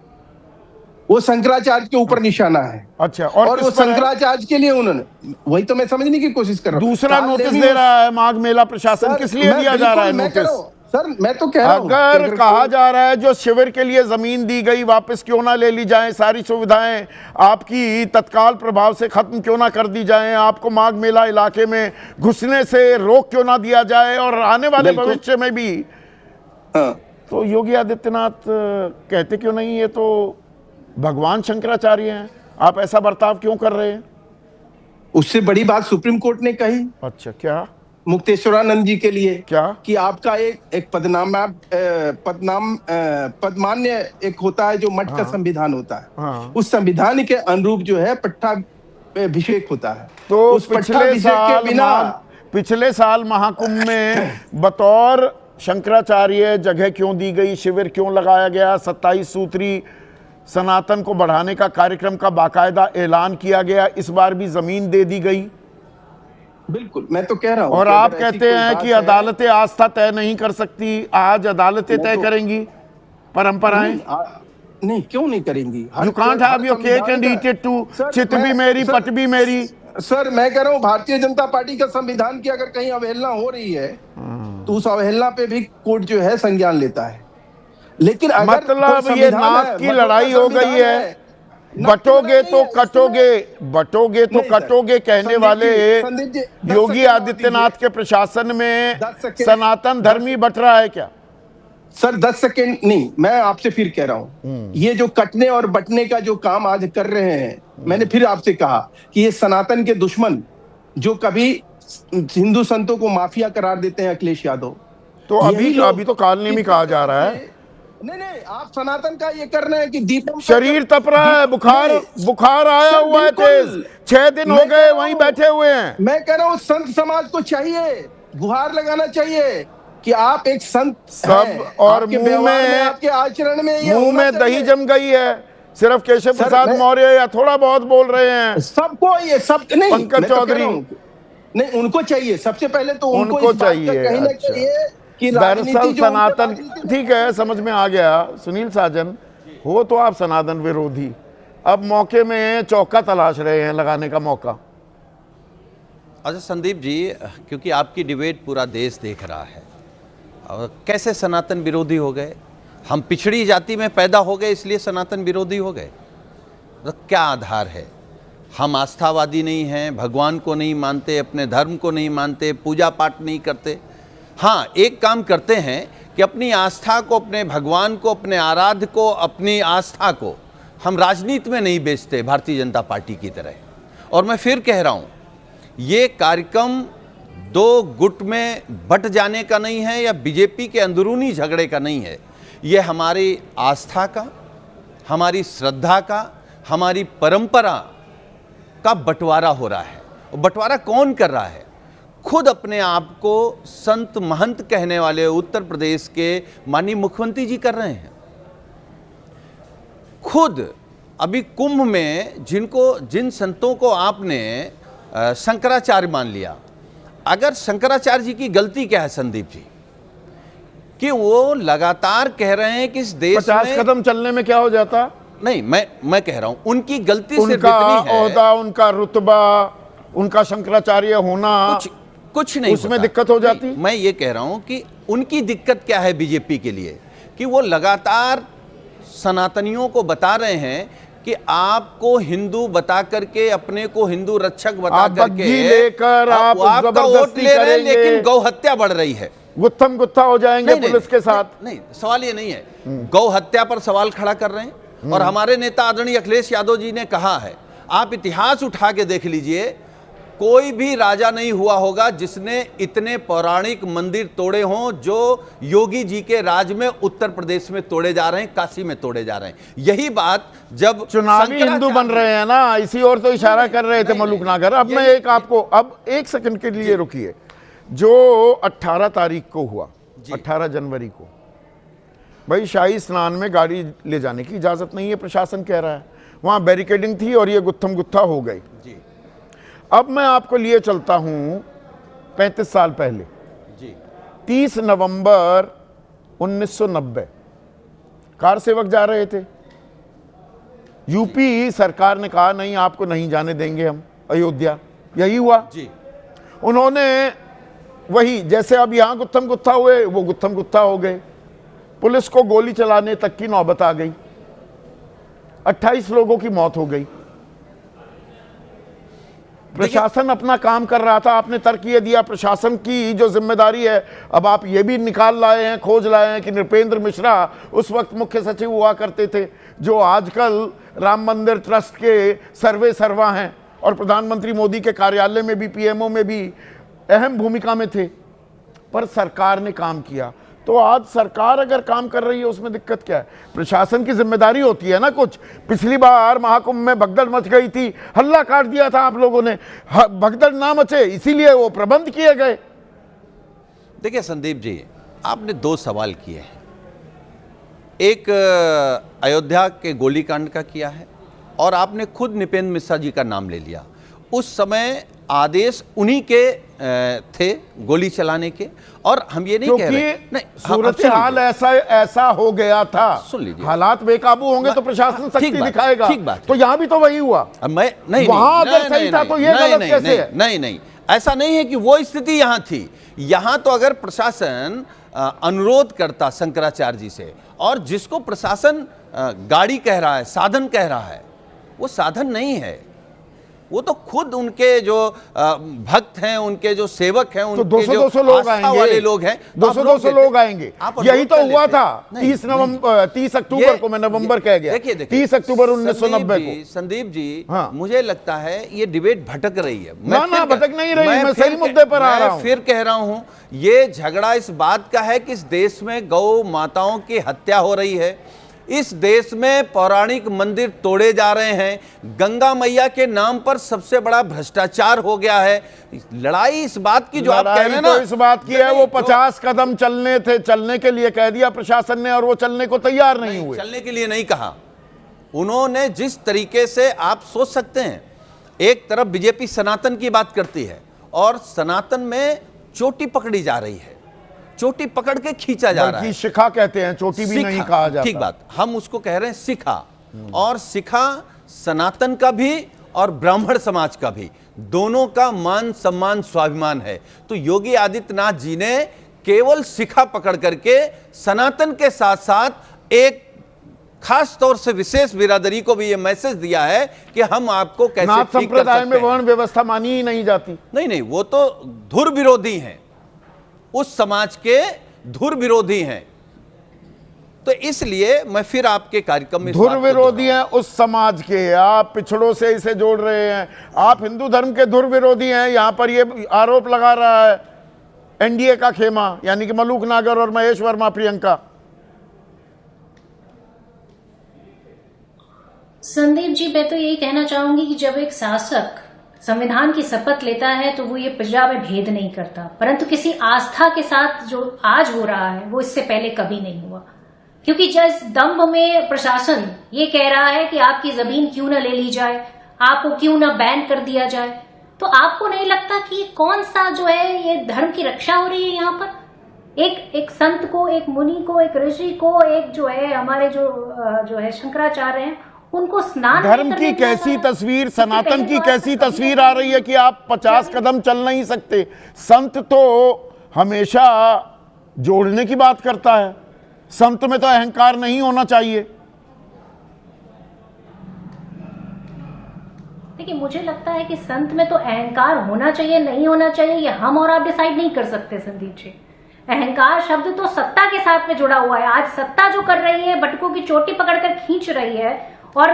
वो शंकराचार्य के ऊपर निशाना है। अच्छा, और वो शंकराचार्य के लिए उन्होंने, वही तो मैं समझने की कोशिश कर रहा हूं। दूसरा नोटिस दे रहा है माघ मेला प्रशासन, किस लिए दिया जा रहा है नोटिस? सर मैं तो कह रहा हूं, अगर कहा जा रहा है जो शिविर के लिए जमीन दी गई वापस क्यों ना ले ली जाए, सारी सुविधाएं आपकी तत्काल प्रभाव से खत्म क्यों ना कर दी जाएं, आपको माघ मेला इलाके में घुसने से रोक क्यों ना दिया जाए, और आने वाले भविष्य में भी। तो योगी आदित्यनाथ कहते क्यों नहीं ये तो भगवान शंकराचार्य हैं, आप ऐसा बर्ताव क्यों कर रहे हैं? उससे बड़ी बात सुप्रीम कोर्ट ने कही। अच्छा, क्या? मुक्तेश्वरानंद जी के लिए क्या? कि आपका एक पदमान्य एक होता है जो मठ का संविधान होता है। हाँ। उस संविधान के अनुरूप जो है पट्टाभिषेक होता है। तो उस पट्टाभिषेक के बिना पिछले साल महाकुंभ में बतौर शंकराचार्य जगह क्यों दी गई, शिविर क्यों लगाया गया, 27 सूत्री सनातन को बढ़ाने का कार्यक्रम का बाकायदा ऐलान किया गया, इस बार भी जमीन दे दी गई। बिल्कुल, मैं तो कह रहा हूं। और आप कहते हैं कि अदालतें आस्था तय नहीं कर सकती, आज अदालतें तय करेंगी परंपराएं। नहीं, क्यों नहीं करेंगी? You can't have your cake and eat it too. चित भी मेरी, पट भी मेरी। सर मैं कह रहा हूं, भारतीय जनता पार्टी का संविधान की अगर कहीं अवहेलना हो रही है तो उस अवहेलना पे भी कोर्ट जो है संज्ञान लेता है। लेकिन अगर मतलब ये नाक की लड़ाई हो गई है, बटोगे तो कटोगे, बटोगे तो कटोगे कहने वाले योगी आदित्यनाथ के प्रशासन में सनातन धर्मी बट रहा है क्या? सर 10 सेकेंड नहीं, मैं आपसे फिर कह रहा हूं, ये जो कटने और बटने का जो काम आज कर रहे हैं, मैंने फिर आपसे कहा कि ये सनातन के दुश्मन जो कभी हिंदू संतों को माफिया करार देते हैं, अखिलेश यादव, तो अभी तो कालनेमी कहा जा रहा है। नहीं, आप सनातन का ये कर रहे हैं कि दीपम शरीर तप रहा है, बुखार आया हुआ है तेज, 6 दिन हो गए वहीं बैठे हुए हैं। मैं कह रहा हूं संत समाज को चाहिए, गुहार लगाना चाहिए कि आप एक संत सब, और मुंह में, आपके आचरण में, मुंह में दही जम गई है। सिर्फ केशव प्रसाद मौर्य या थोड़ा बहुत बोल रहे हैं, सबको ये सब नहीं, पंकज चौधरी। नहीं, उनको चाहिए सबसे पहले तो उनको उनको इस बात का चाहिए, कहीं ना अच्छा। चाहिए कि दरअसल राजनीति जो सनातन, उनके राजनीति में- ठीक है, समझ में आ गया सुनील साजन, हो तो आप सनातन विरोधी, अब मौके में चौका तलाश रहे हैं लगाने का मौका। अच्छा संदीप जी, क्योंकि आपकी डिबेट पूरा देश देख रहा है, और कैसे सनातन विरोधी हो गए? हम पिछड़ी जाति में पैदा हो गए इसलिए सनातन विरोधी हो गए? तो क्या आधार है? हम आस्थावादी नहीं हैं, भगवान को नहीं मानते, अपने धर्म को नहीं मानते, पूजा पाठ नहीं करते। हाँ, एक काम करते हैं कि अपनी आस्था को, अपने भगवान को, अपने आराध्य को, अपनी आस्था को हम राजनीति में नहीं बेचते भारतीय जनता पार्टी की तरह। और मैं फिर कह रहा हूँ, ये कार्यक्रम दो गुट में बट जाने का नहीं है या बीजेपी के अंदरूनी झगड़े का नहीं है। ये हमारी आस्था का, हमारी श्रद्धा का, हमारी परंपरा का बंटवारा हो रहा है। और बंटवारा कौन कर रहा है? खुद अपने आप को संत महंत कहने वाले उत्तर प्रदेश के माननीय मुख्यमंत्री जी कर रहे हैं। खुद अभी कुंभ में जिन संतों को आपने शंकराचार्य मान लिया, अगर शंकराचार्य जी की गलती क्या है संदीप जी, कि वो लगातार कह रहे हैं कि इस देश 50 में कदम चलने में क्या हो जाता? नहीं, मैं कह रहा हूं उनकी गलती सिर्फ उनका इतनी है, ओहदा, उनका रुतबा, उनका शंकराचार्य होना, कुछ नहीं उसमें होता। दिक्कत हो जाती? नहीं, मैं ये कह रहा हूं कि उनकी दिक्कत क्या है बीजेपी के लिए, कि वो लगातार सनातनियों को बता रहे हैं कि आपको हिंदू बता करके, अपने को हिंदू रक्षक बता आप करके बग्घी लेकर आप आपका वोट जबरदस्ती ले रहे हैं, करेंगे। लेकिन गौ हत्या बढ़ रही है। गुत्थम गुत्था हो जाएंगे पुलिस के साथ। नहीं, सवाल ये नहीं है। गौ हत्या पर सवाल खड़ा कर रहे हैं। और हमारे नेता आदरणीय अखिलेश यादव जी ने कहा है, आप इतिहास उठा के देख लीजिए, कोई भी राजा नहीं हुआ होगा जिसने इतने पौराणिक मंदिर तोड़े हों जो योगी जी के राज में उत्तर प्रदेश में तोड़े जा रहे हैं, काशी में तोड़े जा रहे हैं। यही बात जब चुनावी हिंदू बन रहे हैं ना, इसी ओर तो इशारा कर रहे थे मलूक नागर। अब मैं एक आपको, अब एक सेकंड के लिए रुकिए। जो 18 तारीख को हुआ, 18 जनवरी को, भाई शाही स्नान में गाड़ी ले जाने की इजाजत नहीं है, प्रशासन कह रहा है। वहां बैरिकेडिंग थी और ये गुत्थम गुत्था हो गई। अब मैं आपको लिए चलता हूं 35 साल पहले, 30 नवंबर 1990, कार सेवक जा रहे थे। यूपी सरकार ने कहा नहीं, आपको नहीं जाने देंगे हम अयोध्या। यही हुआ जी। उन्होंने वही, जैसे अब यहां गुत्थम गुत्था हुए, वो गुत्थम गुत्था हो गए। पुलिस को गोली चलाने तक की नौबत आ गई। 28 लोगों की मौत हो गई। प्रशासन अपना काम कर रहा था। आपने तर्क ये दिया प्रशासन की जो जिम्मेदारी है। अब आप ये भी निकाल लाए हैं, खोज लाए हैं कि नृपेंद्र मिश्रा उस वक्त मुख्य सचिव हुआ करते थे, जो आजकल राम मंदिर ट्रस्ट के सर्वे सर्वा हैं और प्रधानमंत्री मोदी के कार्यालय में भी, पीएमओ में भी अहम भूमिका में थे। पर सरकार ने काम किया। तो आज सरकार अगर काम कर रही है, उसमें दिक्कत क्या है? प्रशासन की जिम्मेदारी होती है ना कुछ। पिछली बार महाकुंभ में भगदड़ मच गई थी, हल्ला काट दिया था आप लोगों ने। भगदड़ ना मचे इसीलिए वो प्रबंध किए गए। देखिए संदीप जी, आपने 2 सवाल किए हैं। एक अयोध्या के गोलीकांड का किया है, और आपने खुद नृपेंद्र मिश्रा जी का नाम ले लिया। उस समय आदेश उन्हीं के थे गोली चलाने के, और हम ये नहीं कह रहे। नहीं, सूरत हाल ऐसा हो गया था। सुन लीजिए, हालात बेकाबू होंगे तो प्रशासन सख्ती दिखाएगा। ठीक बात। तो यहां भी तो वही हुआ। मैं नहीं, वहां अगर सही था तो ये गलत कैसे है? नहीं, ऐसा नहीं है कि वो स्थिति यहां थी। यहां तो अगर प्रशासन अनुरोध करता शंकराचार्य जी से, और जिसको प्रशासन गाड़ी कह रहा है, साधन कह रहा है, वो साधन नहीं है। वो तो खुद उनके जो भक्त हैं, उनके जो सेवक हैं, उनके तो 200-200 लोग आएंगे, वाले लोग हैं, 200-200 लोग आएंगे। यही तो हुआ था 30 अक्टूबर को। मैं नवंबर कह गया। देखिए 30 अक्टूबर 1990 को। संदीप जी, हाँ। मुझे लगता है ये डिबेट भटक रही है। ना भटक नहीं रही, मैं सही मुद्दे पर आ रहा हूं। फिर कह रहा हूं, ये झगड़ा इस बात का है कि इस देश में गौ माताओं की हत्या हो रही है। इस देश में पौराणिक मंदिर तोड़े जा रहे हैं। गंगा मैया के नाम पर सबसे बड़ा भ्रष्टाचार हो गया है। लड़ाई इस बात की जो आप कह रहे हैं ना, तो इस बात की है, वो 50 कदम चलने थे, चलने के लिए कह दिया प्रशासन ने, और वो चलने को तैयार नहीं हुए। चलने के लिए नहीं कहा उन्होंने। जिस तरीके से आप सोच सकते हैं, एक तरफ बीजेपी सनातन की बात करती है और सनातन में चोटी पकड़ी जा रही है, चोटी पकड़ के खींचा जा रहा है। शिखा कहते हैं, चोटी भी नहीं कहा जाता। ठीक बात, हम उसको कह रहे हैं शिखा। और शिखा सनातन का भी और ब्राह्मण समाज का भी, दोनों का मान सम्मान स्वाभिमान है। तो योगी आदित्यनाथ जी ने केवल शिखा पकड़ करके सनातन के साथ साथ एक खास तौर से विशेष बिरादरी को भी यह मैसेज दिया है कि हम आपको कैसे नाथ ठीक कर संप्रदाय सकते में हैं। वर्ण व्यवस्था मानी ही नहीं जाती। नहीं, वो तो धुर विरोधी हैं, उस समाज के धुर विरोधी हैं। तो इसलिए मैं फिर आपके कार्यक्रम में धुर विरोधी हैं उस समाज के, आप पिछड़ों से इसे जोड़ रहे हैं। आप हिंदू धर्म के धुर विरोधी हैं, यहां पर ये आरोप लगा रहा है एनडीए का खेमा, यानी कि मलूक नागर और महेश वर्मा प्रियंका। संदीप जी, मैं तो यही कहना चाहूंगी कि जब एक शासक संविधान की शपथ लेता है तो वो ये प्रजा में भेद नहीं करता, परंतु किसी आस्था के साथ जो आज हो रहा है वो इससे पहले कभी नहीं हुआ। क्योंकि जिस दंभ में प्रशासन ये कह रहा है कि आपकी जमीन क्यों ना ले ली जाए, आपको क्यों ना बैन कर दिया जाए, तो आपको नहीं लगता कि कौन सा जो है ये धर्म की रक्षा हो रही है? यहाँ पर एक संत को, एक मुनि को, एक ऋषि को, एक जो है हमारे जो है शंकराचार्य हैं, उनको स्नान धर्म की कैसी तस्वीर, सनातन की कैसी तस्वीर आ रही है कि आप 50 कदम चल नहीं सकते। संत तो हमेशा जोड़ने की बात करता है, संत में तो अहंकार नहीं होना चाहिए। देखिए, मुझे लगता है कि संत में तो अहंकार होना चाहिए, नहीं होना चाहिए, ये हम और आप डिसाइड नहीं कर सकते संदीप जी। अहंकार शब्द तो सत्ता के साथ में जुड़ा हुआ है। आज सत्ता जो कर रही है, बटुकों की चोटी पकड़कर खींच रही है, और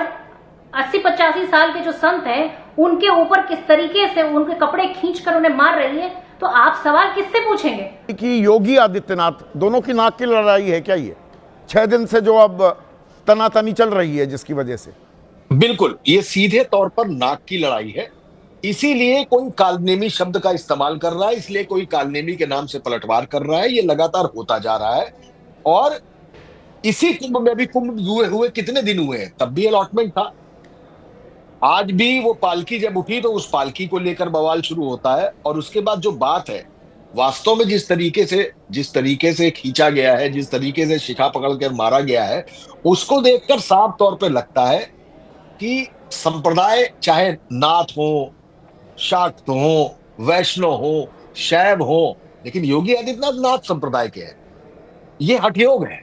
80-85 साल के जो संत हैं उनके ऊपर किस तरीके से उनके कपड़े खींचकर उन्हें मार रही है, तो आप सवाल किससे पूछेंगे? कि योगी आदित्यनाथ दोनों की नाक की लड़ाई है क्या ये 6 दिन से जो अब तनातनी चल रही है, जिसकी वजह से? बिल्कुल, ये सीधे तौर पर नाक की लड़ाई है। इसीलिए कोई कालनेमी शब्द का इस्तेमाल कर रहा है, इसलिए कोई कालनेमी के नाम से पलटवार कर रहा है। ये लगातार होता जा रहा है। और इसी कुंभ में भी, कुंभ हुए कितने दिन हुए हैं, तब भी अलॉटमेंट था। आज भी वो पालकी जब उठी तो उस पालकी को लेकर बवाल शुरू होता है। और उसके बाद जो बात है, वास्तव में जिस तरीके से खींचा गया है, जिस तरीके से शिखा पकड़कर मारा गया है, उसको देखकर साफ तौर पे लगता है कि संप्रदाय, चाहे नाथ हो, शाक्त हो, वैष्णव हो, शैव हो, लेकिन योगी आदित्यनाथ नाथ संप्रदाय के हैं। ये हठयोग है।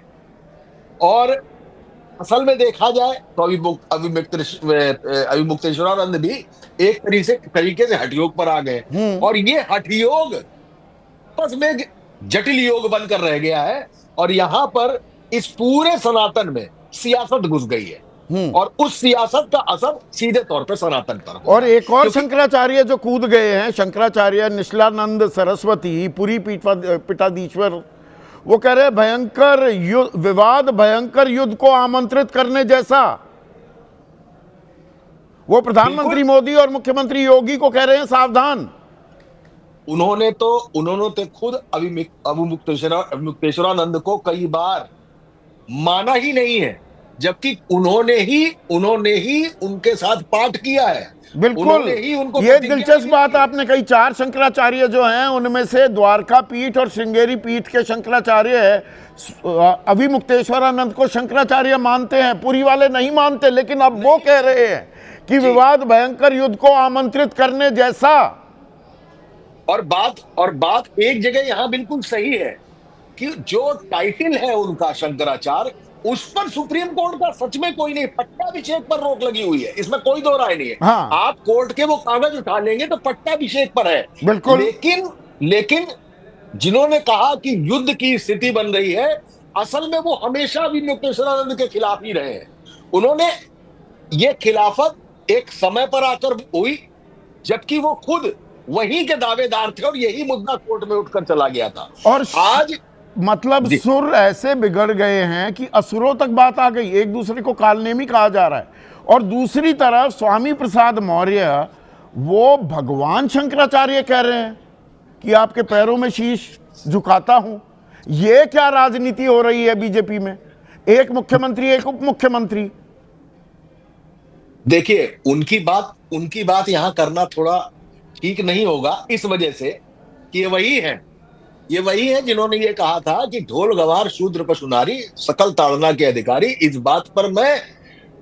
और असल में देखा जाए तो अभिमुक्तेश्वरानंद भी एक तरीके से हठयोग पर आ गए। और ये हठयोग बस में जटिल योग बनकर रह गया है। और यहां पर इस पूरे सनातन में सियासत घुस गई है, और उस सियासत का असर सीधे तौर पर सनातन पर। और एक और शंकराचार्य जो कूद गए हैं, शंकराचार्य निश्चलानंद सरस्वती, पुरी पीठाधीश्वर, वो कह रहे भयंकर विवाद, भयंकर युद्ध को आमंत्रित करने जैसा। वो प्रधानमंत्री मोदी और मुख्यमंत्री योगी को कह रहे हैं सावधान। उन्होंने तो खुद अभिमुक्तेश्वरानंद को कई बार माना ही नहीं है, जबकि उन्होंने ही उनके साथ पाठ किया है। बिल्कुल, ये दिलचस्प बात आपने कही। 4 शंकराचार्य जो हैं, उनमें से द्वारका पीठ और श्रृंगेरी पीठ के शंकराचार्य अभिमुक्तेश्वरानंद को शंकराचार्य मानते हैं, पुरी वाले नहीं मानते। लेकिन अब वो कह रहे हैं कि विवाद भयंकर युद्ध को आमंत्रित करने जैसा। और बात एक जगह यहां बिल्कुल सही है कि जो टाइटल है उनका शंकराचार्य, उस पर सुप्रीम कोर्ट का सच में कोई नहीं, पट्टाभिषेक पर रोक लगी हुई है, इसमें कोई दो राय नहीं है। हाँ। आप कोर्ट के वो कागज उठा लेंगे तो पट्टाभिषेक पर है। बिल्कुल। लेकिन जिन्होंने कहा कि युद्ध की स्थिति बन रही है, असल में वो हमेशा अभिमुक्तेश्वरानंद के खिलाफ ही रहे हैं। उन्होंने ये खिलाफत एक समय पर आकर हुई, जबकि वो खुद वही के दावेदार थे, और यही मुद्दा कोर्ट में उठकर चला गया था। और आज मतलब सुर ऐसे बिगड़ गए हैं कि असुरों तक बात आ गई, एक दूसरे को कालनेमी कहा जा रहा है। और दूसरी तरफ स्वामी प्रसाद मौर्य, वो भगवान शंकराचार्य कह रहे हैं कि आपके पैरों में शीश झुकाता हूं। ये क्या राजनीति हो रही है बीजेपी में? एक मुख्यमंत्री, एक उप मुख्यमंत्री। देखिए, उनकी बात यहां करना थोड़ा ठीक नहीं होगा, इस वजह से कि ये वही है जिन्होंने ये कहा था कि ढोल गवार शूद्र पशु नारी सकल ताड़ना के अधिकारी। इस बात पर मैं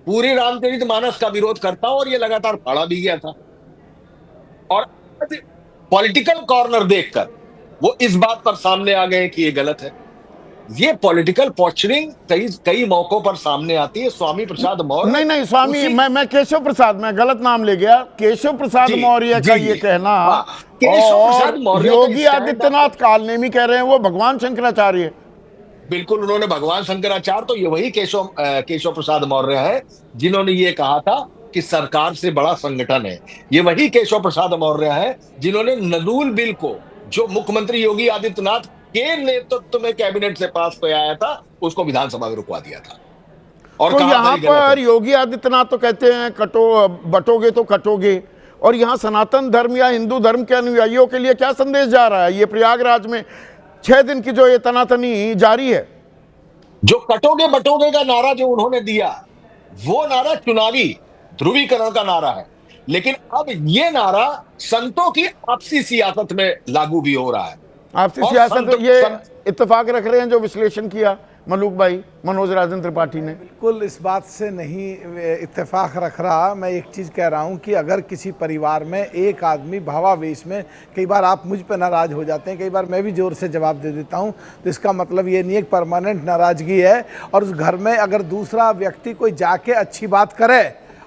पूरी रामचरितमानस का विरोध करता हूं और ये लगातार फाड़ा भी गया था। और पॉलिटिकल कॉर्नर देखकर वो इस बात पर सामने आ गए कि ये गलत है। ये पॉलिटिकल पोस्चरिंग कई मौकों पर सामने आती है। स्वामी प्रसाद मौर्य, नहीं स्वामी, मैं केशव प्रसाद, मैं गलत नाम ले गया। केशव प्रसाद मौर्य का ये कहना, केशव प्रसाद मौर्य, योगी आदित्यनाथ कालनेमी कह रहे हैं वो भगवान शंकराचार्य। बिल्कुल, उन्होंने भगवान शंकराचार्य, तो ये वही केशव प्रसाद मौर्य है जिन्होंने ये कहा था कि सरकार से बड़ा संगठन है। ये वही केशव प्रसाद मौर्य है जिन्होंने नदूल बिल को, जो मुख्यमंत्री योगी आदित्यनाथ के नेतृत्व में कैबिनेट से पास पे आया था, उसको विधानसभा में रुकवा दिया था। और तो यहाँ पर योगी आदित्यनाथ तो कहते हैं बटोगे तो कटोगे, और यहाँ सनातन धर्म या हिंदू धर्म के अनुयायियों के लिए क्या संदेश जा रहा है? ये प्रयागराज में 6 दिन की जो ये तनातनी जारी है, जो कटोगे बटोगे का नारा जो उन्होंने दिया, वो नारा चुनावी ध्रुवीकरण का नारा है। लेकिन अब ये नारा संतों की आपसी सियासत में लागू भी हो रहा है। आपसी सियासत, ये इत्तेफाक रख रहे हैं जो विश्लेषण किया मलूक भाई, मनोज राजन त्रिपाठी ने। बिल्कुल इस बात से नहीं इत्तेफाक रख रहा। मैं एक चीज़ कह रहा हूं कि अगर किसी परिवार में एक आदमी भावावेश में, कई बार आप मुझ पर नाराज़ हो जाते हैं, कई बार मैं भी ज़ोर से जवाब दे देता हूं, तो इसका मतलब ये नहीं है परमानेंट नाराज़गी है। और उस घर में अगर दूसरा व्यक्ति कोई जाके अच्छी बात करे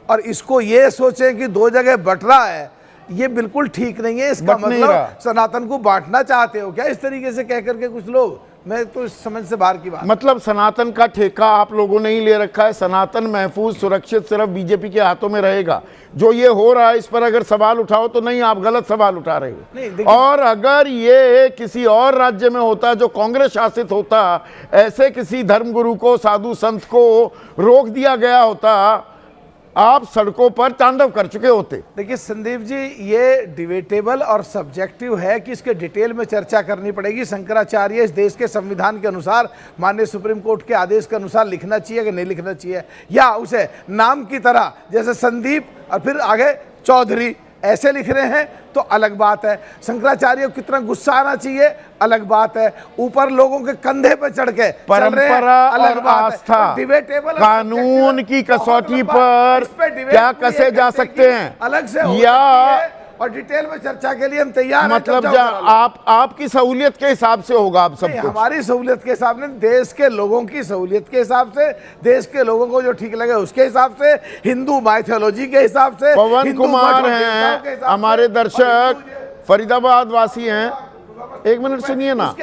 और इसको ये सोचे कि 2 जगह बट रहा है, ये बिल्कुल ठीक नहीं है। इसका मतलब सनातन को बांटना चाहते हो क्या इस तरीके से कह करके कुछ लोग? मैं तो इस समझ से बाहर की बात। मतलब सनातन का ठेका आप लोगों ने ही ले रखा है। सनातन महफूज सुरक्षित सिर्फ बीजेपी के हाथों में रहेगा। जो ये हो रहा है इस पर अगर सवाल उठाओ तो नहीं, आप गलत सवाल उठा रहे हो। और अगर ये किसी और राज्य में होता जो कांग्रेस शासित होता, ऐसे किसी धर्मगुरु को, साधु संत को रोक दिया गया होता, आप सड़कों पर तांडव कर चुके होते। देखिए संदीप जी, ये डिबेटेबल और सब्जेक्टिव है कि इसके डिटेल में चर्चा करनी पड़ेगी। शंकराचार्य इस देश के संविधान के अनुसार, माननीय सुप्रीम कोर्ट के आदेश के अनुसार लिखना चाहिए कि नहीं लिखना चाहिए, या उसे नाम की तरह जैसे संदीप और फिर आगे चौधरी ऐसे लिख रहे हैं तो अलग बात है। शंकराचार्य को कितना गुस्सा आना चाहिए अलग बात है। ऊपर लोगों के कंधे पे चढ़ के परंपरा और आस्था, कानून की कसौटी पर क्या कसे जा सकते हैं अलग से, या और डिटेल में चर्चा के लिए हम तैयार हैं। मतलब आपकी सहूलियत के हिसाब से होगा। आप सब हमारी सहूलियत के हिसाब से, देश के लोगों की सहूलियत के हिसाब से, देश के लोगों को जो ठीक लगे उसके हिसाब से, हिंदू माइथोलॉजी के हिसाब से। पवन कुमार हैं हमारे दर्शक, फरीदाबाद वासी हैं। 1 मिनट सुनिए ना।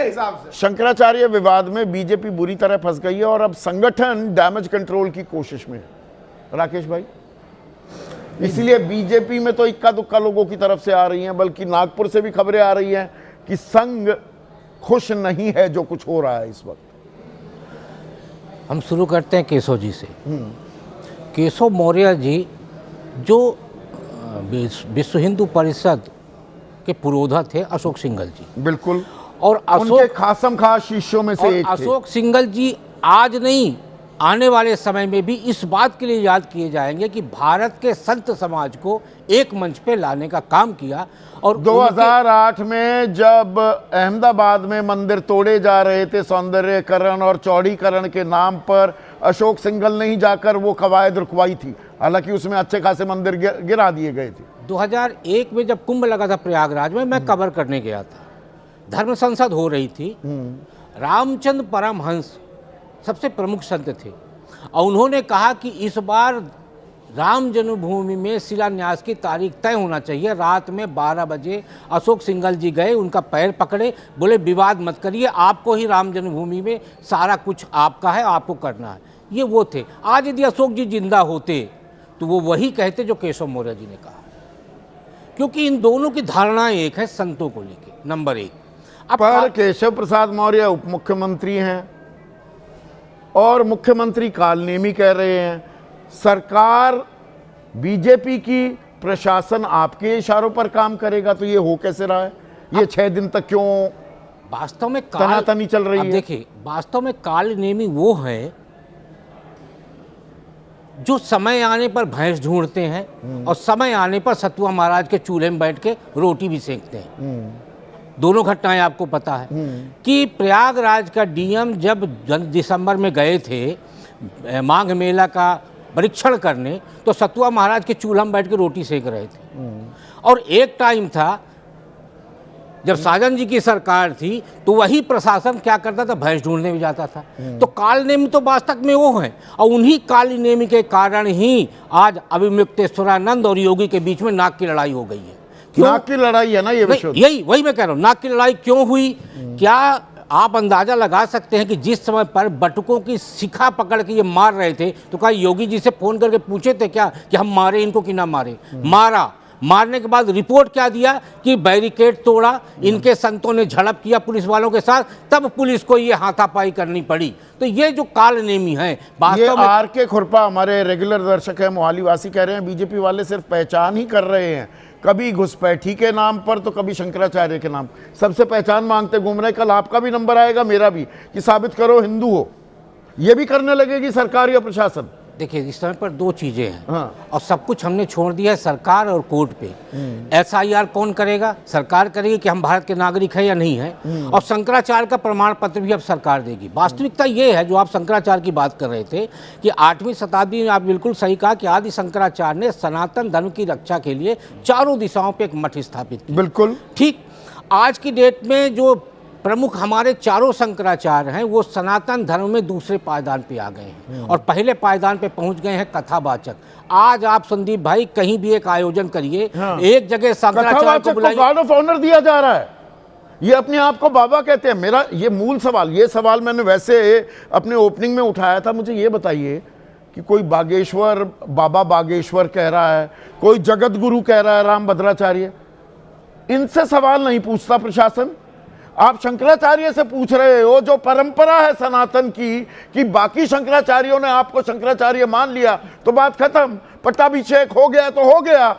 शंकराचार्य विवाद में बीजेपी बुरी तरह फंस गई है और अब संगठन डैमेज कंट्रोल की कोशिश में है। राकेश भाई, इसलिए बीजेपी में तो इक्का दुक्का लोगों की तरफ से आ रही हैं, बल्कि नागपुर से भी खबरें आ रही हैं कि संघ खुश नहीं है जो कुछ हो रहा है इस वक्त। हम शुरू करते हैं केशव जी से। केशव मौर्य जी जो विश्व हिंदू परिषद के पुरोधा थे अशोक सिंघल जी, बिल्कुल, और उनके खासम खास शिष्यों में से एक थे। अशोक सिंघल जी आज नहीं, आने वाले समय में भी इस बात के लिए याद किए जाएंगे कि भारत के संत समाज को एक मंच पे लाने का काम किया। और 2008 में जब अहमदाबाद में मंदिर तोड़े जा रहे थे सौंदर्यकरण और चौड़ीकरण के नाम पर, अशोक सिंघल ने ही जाकर वो कवायद रुकवाई थी। हालांकि उसमें अच्छे खासे मंदिर गिरा दिए गए थे। 2001 में जब कुंभ लगा था प्रयागराज में, मैं कवर करने गया था, धर्म संसद हो रही थी। रामचंद्र परमहंस सबसे प्रमुख संत थे और उन्होंने कहा कि इस बार राम जन्मभूमि में शिलान्यास की तारीख तय होना चाहिए। रात में 12 बजे अशोक सिंघल जी गए, उनका पैर पकड़े, बोले विवाद मत करिए, आपको ही राम जन्मभूमि में सारा कुछ आपका है, आपको करना है। ये वो थे। आज यदि अशोक जी जिंदा होते तो वो वही कहते जो केशव मौर्य जी ने कहा, क्योंकि इन दोनों की धारणाएं एक है संतों को लेकर। नंबर 1, पर केशव प्रसाद मौर्य उप मुख्यमंत्री हैं और मुख्यमंत्री कालनेमी कह रहे हैं। सरकार बीजेपी की, प्रशासन आपके इशारों पर काम करेगा, तो ये हो कैसे रहा है? ये 6 दिन तक क्यों वास्तव में तनातनी चल रही है? देखिए, वास्तव में कालनेमी वो है जो समय आने पर भैंस ढूंढते हैं और समय आने पर सतुआ महाराज के चूल्हे में बैठ के रोटी भी सेकते हैं। दोनों घटनाएं आपको पता है कि प्रयागराज का डीएम जब दिसंबर में गए थे माघ मेला का परीक्षण करने, तो सतुआ महाराज के चूल्हा में बैठ के रोटी सेक रहे थे। और एक टाइम था जब साजन जी की सरकार थी तो वही प्रशासन क्या करता था, भैंस ढूंढने में जाता था। तो काल नेमी तो वास्तव में वो है, और उन्हीं काली नेमी के कारण ही आज अभिमुक्तेश्वरानंद और योगी के बीच में नाक की लड़ाई हो गई है। नाक की लड़ाई है ना ये विषय? यही वही मैं कह रहा हूँ, नाक की लड़ाई क्यों हुई? क्या आप अंदाजा लगा सकते हैं कि जिस समय पर बटुकों की शिखा पकड़ के ये मार रहे थे, तो क्या योगी जी से फोन करके पूछे थे क्या कि हम मारे इनको कि ना मारे? मारा। मारने के बाद रिपोर्ट क्या दिया कि बैरिकेड तोड़ा, इनके संतों ने झड़प किया पुलिस वालों के साथ, तब पुलिस को ये हाथापाई करनी पड़ी। तो ये जो काल नेमी है, ये आर के खुरपा हमारे रेगुलर दर्शक है, मोहाली वासी, कह रहे हैं बीजेपी वाले सिर्फ पहचान ही कर रहे हैं, कभी घुसपैठी के नाम पर तो कभी शंकराचार्य के नाम, सबसे पहचान मांगते घूम रहे। कल आपका भी नंबर आएगा, मेरा भी, कि साबित करो हिंदू हो। ये भी करने लगेगी सरकार या प्रशासन? देखिए, इस समय पर दो चीजें हैं। हाँ। और सब कुछ हमने छोड़ दिया है सरकार और कोर्ट पे। SIR कौन करेगा? सरकार करेगी कि हम भारत के नागरिक हैं या नहीं है। और शंकराचार्य का प्रमाण पत्र भी अब सरकार देगी। वास्तविकता ये है, जो आप शंकराचार्य की बात कर रहे थे, कि 8वीं शताब्दी में आप बिल्कुल सही कहा कि आदि शंकराचार्य ने सनातन धर्म की रक्षा के लिए चारों दिशाओं पर एक मठ स्थापित किया। बिल्कुल ठीक। आज की डेट में जो प्रमुख हमारे चारों शंकराचार्य हैं, वो सनातन धर्म में दूसरे पायदान पे आ गए हैं और पहले पायदान पे पहुंच गए हैं कथावाचक। आज आप संदीप भाई कहीं भी एक आयोजन करिए, हाँ। एक जगह शंकराचार्य को बुलाइए, गार्ड ऑफ ऑनर दिया जा रहा है। ये अपने आप को बाबा कहते हैं। मेरा ये मूल सवाल, ये सवाल मैंने वैसे अपने ओपनिंग में उठाया था। मुझे ये बताइए कि कोई बागेश्वर, बाबा बागेश्वर कह रहा है, कोई जगत गुरु कह रहा है रामभद्राचार्य, इनसे सवाल नहीं पूछता प्रशासन। आप शंकराचार्य से पूछ रहे हो, जो परंपरा है सनातन की कि बाकी शंकराचार्यों ने आपको शंकराचार्य मान लिया तो बात खत्म, पट्टाभिषेक हो गया तो हो गया,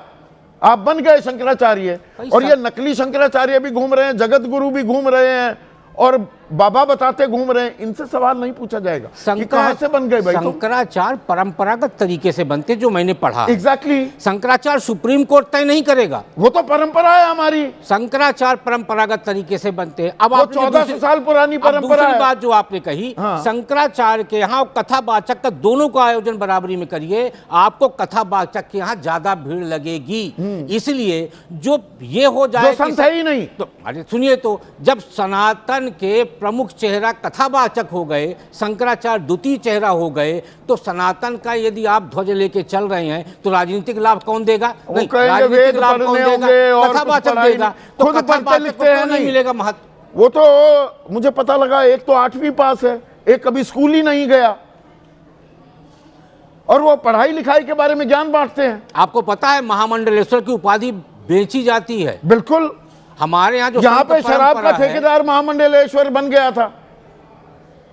आप बन गए शंकराचार्य। और ये नकली शंकराचार्य भी घूम रहे हैं, जगत गुरु भी घूम रहे हैं और बाबा बताते घूम रहे हैं, इनसे सवाल नहीं पूछा जाएगा कि कहां से बन गए भाई? शंकराचार्य परंपरागत तरीके से बनते, जो मैंने पढ़ा। एग्जैक्टली। शंकराचार्य सुप्रीम कोर्ट तय नहीं करेगा, वो तो परंपरा है हमारी। शंकराचार्य परंपरागत तरीके से बनते। अब आप 1400 साल पुरानी परंपरा है। बात जो आपने कही, हाँ। शंकराचार्य के यहाँ कथावाचक का दोनों का आयोजन बराबरी में करिए, आपको कथावाचक के यहाँ ज्यादा भीड़ लगेगी। इसलिए जो ये हो जाए ही नहीं, तो अरे सुनिए, तो जब सनातन के प्रमुख चेहरा कथावाचक हो गए, शंकराचार्य द्वितीय चेहरा हो गए, तो सनातन का यदि आप ध्वज लेके चल रहे हैं तो राजनीतिक लाभ कौन देगा? नहीं, राजनीतिक लाभ कौन देगा? कथावाचक देगा। तो कथावाचक को क्यों नहीं मिलेगा महत्व? वो तो मुझे पता लगा, एक तो 8वीं पास है, एक कभी स्कूल ही नहीं गया, और वो पढ़ाई लिखाई के बारे में ज्ञान बांटते हैं। आपको पता है महामंडलेश्वर की उपाधि बेची जाती है? बिल्कुल। हमारे यहाँ जो यहाँ पे शराब का ठेकेदार महामंडलेश्वर बन गया था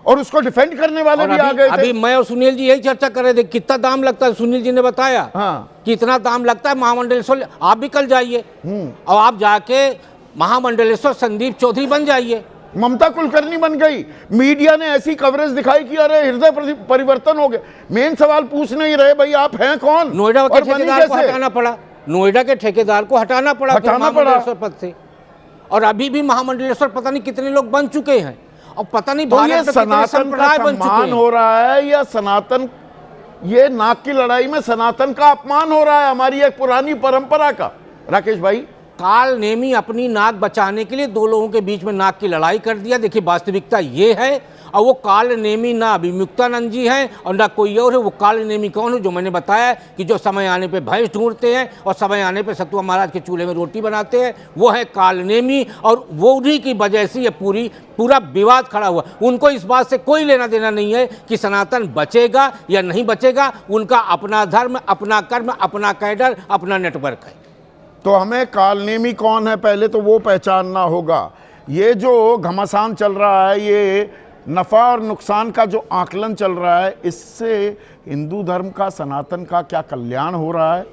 और उसको डिफेंड करने वाले भी आ गए थे। अभी मैं और सुनील जी यही चर्चा कर रहे थे, कितना दाम लगता है। सुनील जी ने बताया, हाँ, कितना दाम लगता है महामंडलेश्वर। आप भी कल जाइए और आप जाके महामंडलेश्वर संदीप चौधरी बन जाइए। ममता कुलकर्णी बन गई। मीडिया ने ऐसी कवरेज दिखाई कि अरे हृदय परिवर्तन हो गया। मेन सवाल पूछ नहीं रहे भाई आप हैं कौन? नोएडा के ठेकेदार को हटाना पड़ा, नोएडा के ठेकेदार को हटाना पड़ा पद से। और अभी भी महामंडलेश्वर पता नहीं कितने लोग बन चुके हैं, और पता नहीं तो ये सनातन का सम्मान हो रहा है या सनातन, ये नाक की लड़ाई में सनातन का अपमान हो रहा है, हमारी एक पुरानी परंपरा का? राकेश भाई, काल नेमी अपनी नाक बचाने के लिए दो लोगों के बीच में नाक की लड़ाई कर दिया। देखिए, वास्तविकता ये है, और वो काल नेमी ना अभिमुक्तानंद जी हैं और ना कोई और है। वो काल नेमी कौन है? जो मैंने बताया कि जो समय आने पे भैंस ढूंढते हैं और समय आने पे सतुआ महाराज के चूल्हे में रोटी बनाते हैं, वो है काल नेमी। और वो उन्हीं की वजह से ये पूरा विवाद खड़ा हुआ। उनको इस बात से कोई लेना देना नहीं है कि सनातन बचेगा या नहीं बचेगा। उनका अपना धर्म, अपना कर्म, अपना कैडर, अपना नेटवर्क है। तो हमें कालनेमी कौन है पहले तो वो पहचानना होगा। ये जो घमासान चल रहा है, ये नफ़ा और नुकसान का जो आकलन चल रहा है, इससे हिंदू धर्म का, सनातन का क्या कल्याण हो रहा है?